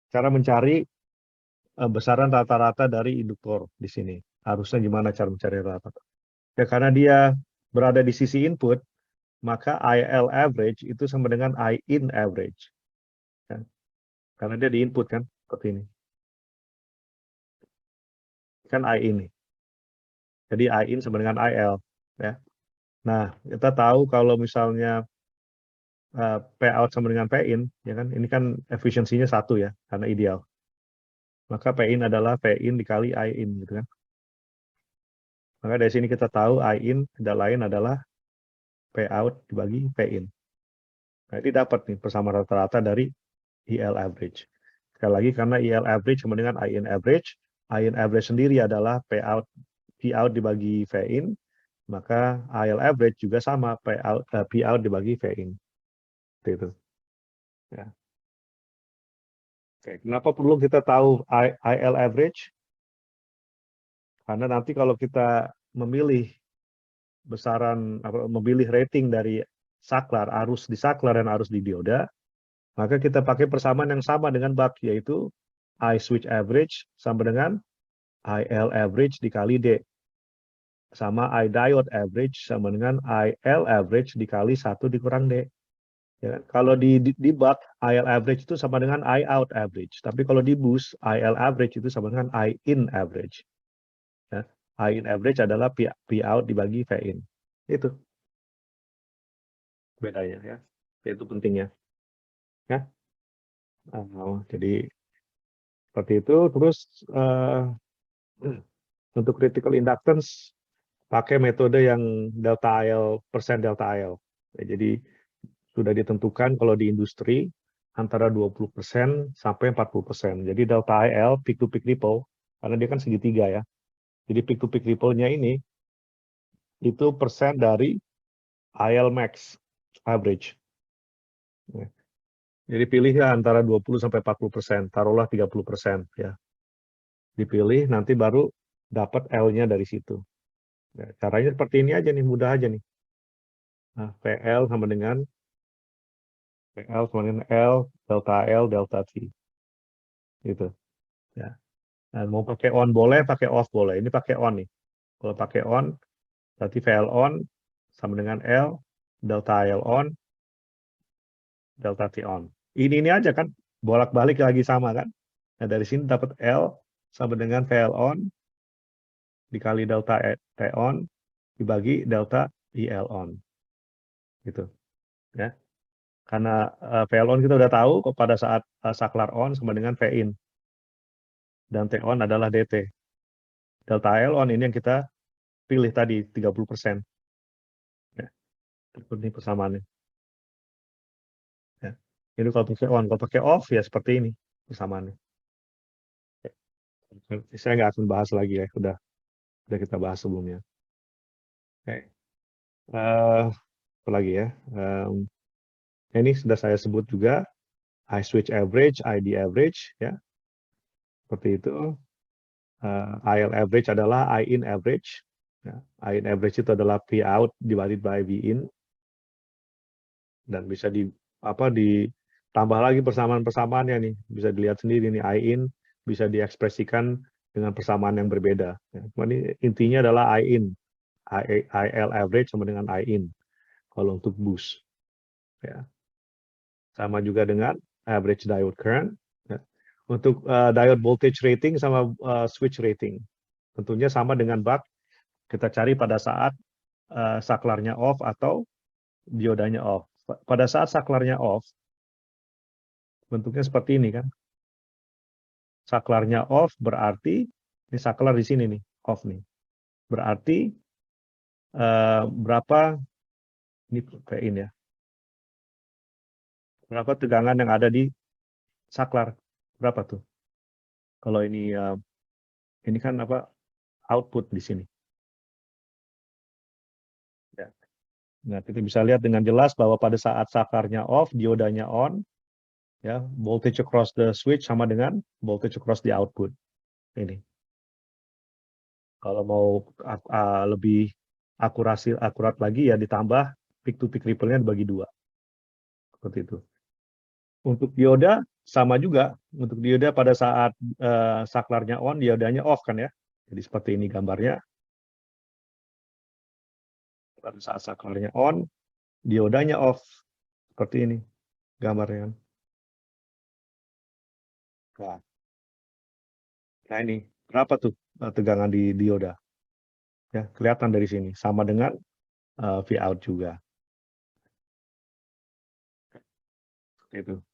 Cara mencari besaran rata-rata dari induktor di sini. Harusnya gimana cara mencari rata-rata? Ya, karena dia berada di sisi input, maka IL average itu sama dengan I in average. Ya. Karena dia di input kan, seperti ini. Kan I in. Jadi I in sama dengan IL. Ya. Nah, kita tahu kalau misalnya P out sama dengan P in, ya kan? Ini kan efisiensinya 1 ya, karena ideal. Maka P in adalah P in dikali I in, gitu kan? Maka dari sini kita tahu I in tidak lain adalah P out dibagi P in. Nah, ini dapat nih persamaan rata-rata dari IL average. Sekali lagi karena IL average sama dengan I in average sendiri adalah P out dibagi V in, maka IL average juga sama P out dibagi V in. Itu. Ya. Oke, kenapa perlu kita tahu IL average? Karena nanti kalau kita memilih besaran, memilih rating dari saklar, arus di saklar dan arus di dioda, maka kita pakai persamaan yang sama dengan buck, yaitu I switch average sama dengan IL average dikali D. Sama I diode average sama dengan IL average dikali 1 dikurang D. Ya, kalau di buck, IL average itu sama dengan I out average. Tapi kalau di boost, IL average itu sama dengan I in average. Ya, I in average adalah P out dibagi V in. Itu bedanya ya. Itu pentingnya. Ya. Jadi seperti itu. Terus untuk critical inductance pakai metode yang delta IL persen delta IL. Ya, jadi sudah ditentukan kalau di industri antara 20% sampai 40%. Jadi delta IL peak to peak ripple karena dia kan segitiga ya. Jadi peak to peak ripple-nya ini itu persen dari IL max average. Ya. Jadi pilih ya antara 20 sampai 40%, taruhlah 30% ya. Dipilih nanti baru dapat L-nya dari situ. Ya, caranya seperti ini aja nih, mudah aja nih. Nah, PL sama dengan L delta L delta T. Gitu. Ya. Nah, mau pakai on boleh, pakai off boleh. Ini pakai on nih. Kalau pakai on, berarti VL on sama dengan L delta L on delta T on. Ini aja kan, bolak-balik lagi sama kan. Nah, dari sini dapat L sama dengan VL on dikali delta T on dibagi delta IL on. Gitu. Ya. Karena VL on kita udah tahu pada saat saklar on sama dengan V in. Dan T on adalah DT. Delta IL on ini yang kita pilih tadi 30%. Ya. Ini persamaannya. Ya. Ini kalau pakai on, kalau pakai off ya seperti ini persamaannya. Ya. Saya nggak akan bahas lagi ya, udah kita bahas sebelumnya. Oke. Apa lagi ya? Ini sudah saya sebut juga I switch average, ID average, ya seperti itu. IL average adalah I in average. Ya. I in average itu adalah P out divided by V in. Dan bisa ditambah lagi persamaan-persamaannya nih. Bisa dilihat sendiri nih, I in bisa diekspresikan dengan persamaan yang berbeda. Ya. Ini intinya adalah I in. IL average sama dengan I in. Kalau untuk boost. Ya. Sama juga dengan average diode current. Ya. Untuk diode voltage rating sama switch rating. Tentunya sama dengan buck. Kita cari pada saat saklarnya off atau diodanya off. Pada saat saklarnya off, bentuknya seperti ini kan. Saklarnya off berarti, ini saklar di sini nih, off nih. Berarti berapa, ini Vin ya. Berapa tegangan yang ada di saklar? Berapa tuh? Kalau ini Ini kan apa? Output di sini. Ya. Nah, kita bisa lihat dengan jelas bahwa pada saat saklarnya off, diodanya on, ya, voltage across the switch sama dengan voltage across the output. Ini. Kalau mau lebih akurat lagi ya ditambah peak to peak ripple-nya dibagi 2. Seperti itu. Untuk dioda sama juga. Untuk dioda pada saat saklarnya on, diodanya off kan ya. Jadi seperti ini gambarnya. Pada saat saklarnya on, diodanya off. Seperti ini gambarnya. Nah ini, berapa tuh tegangan di dioda? Ya, kelihatan dari sini. Sama dengan V out juga. Itu.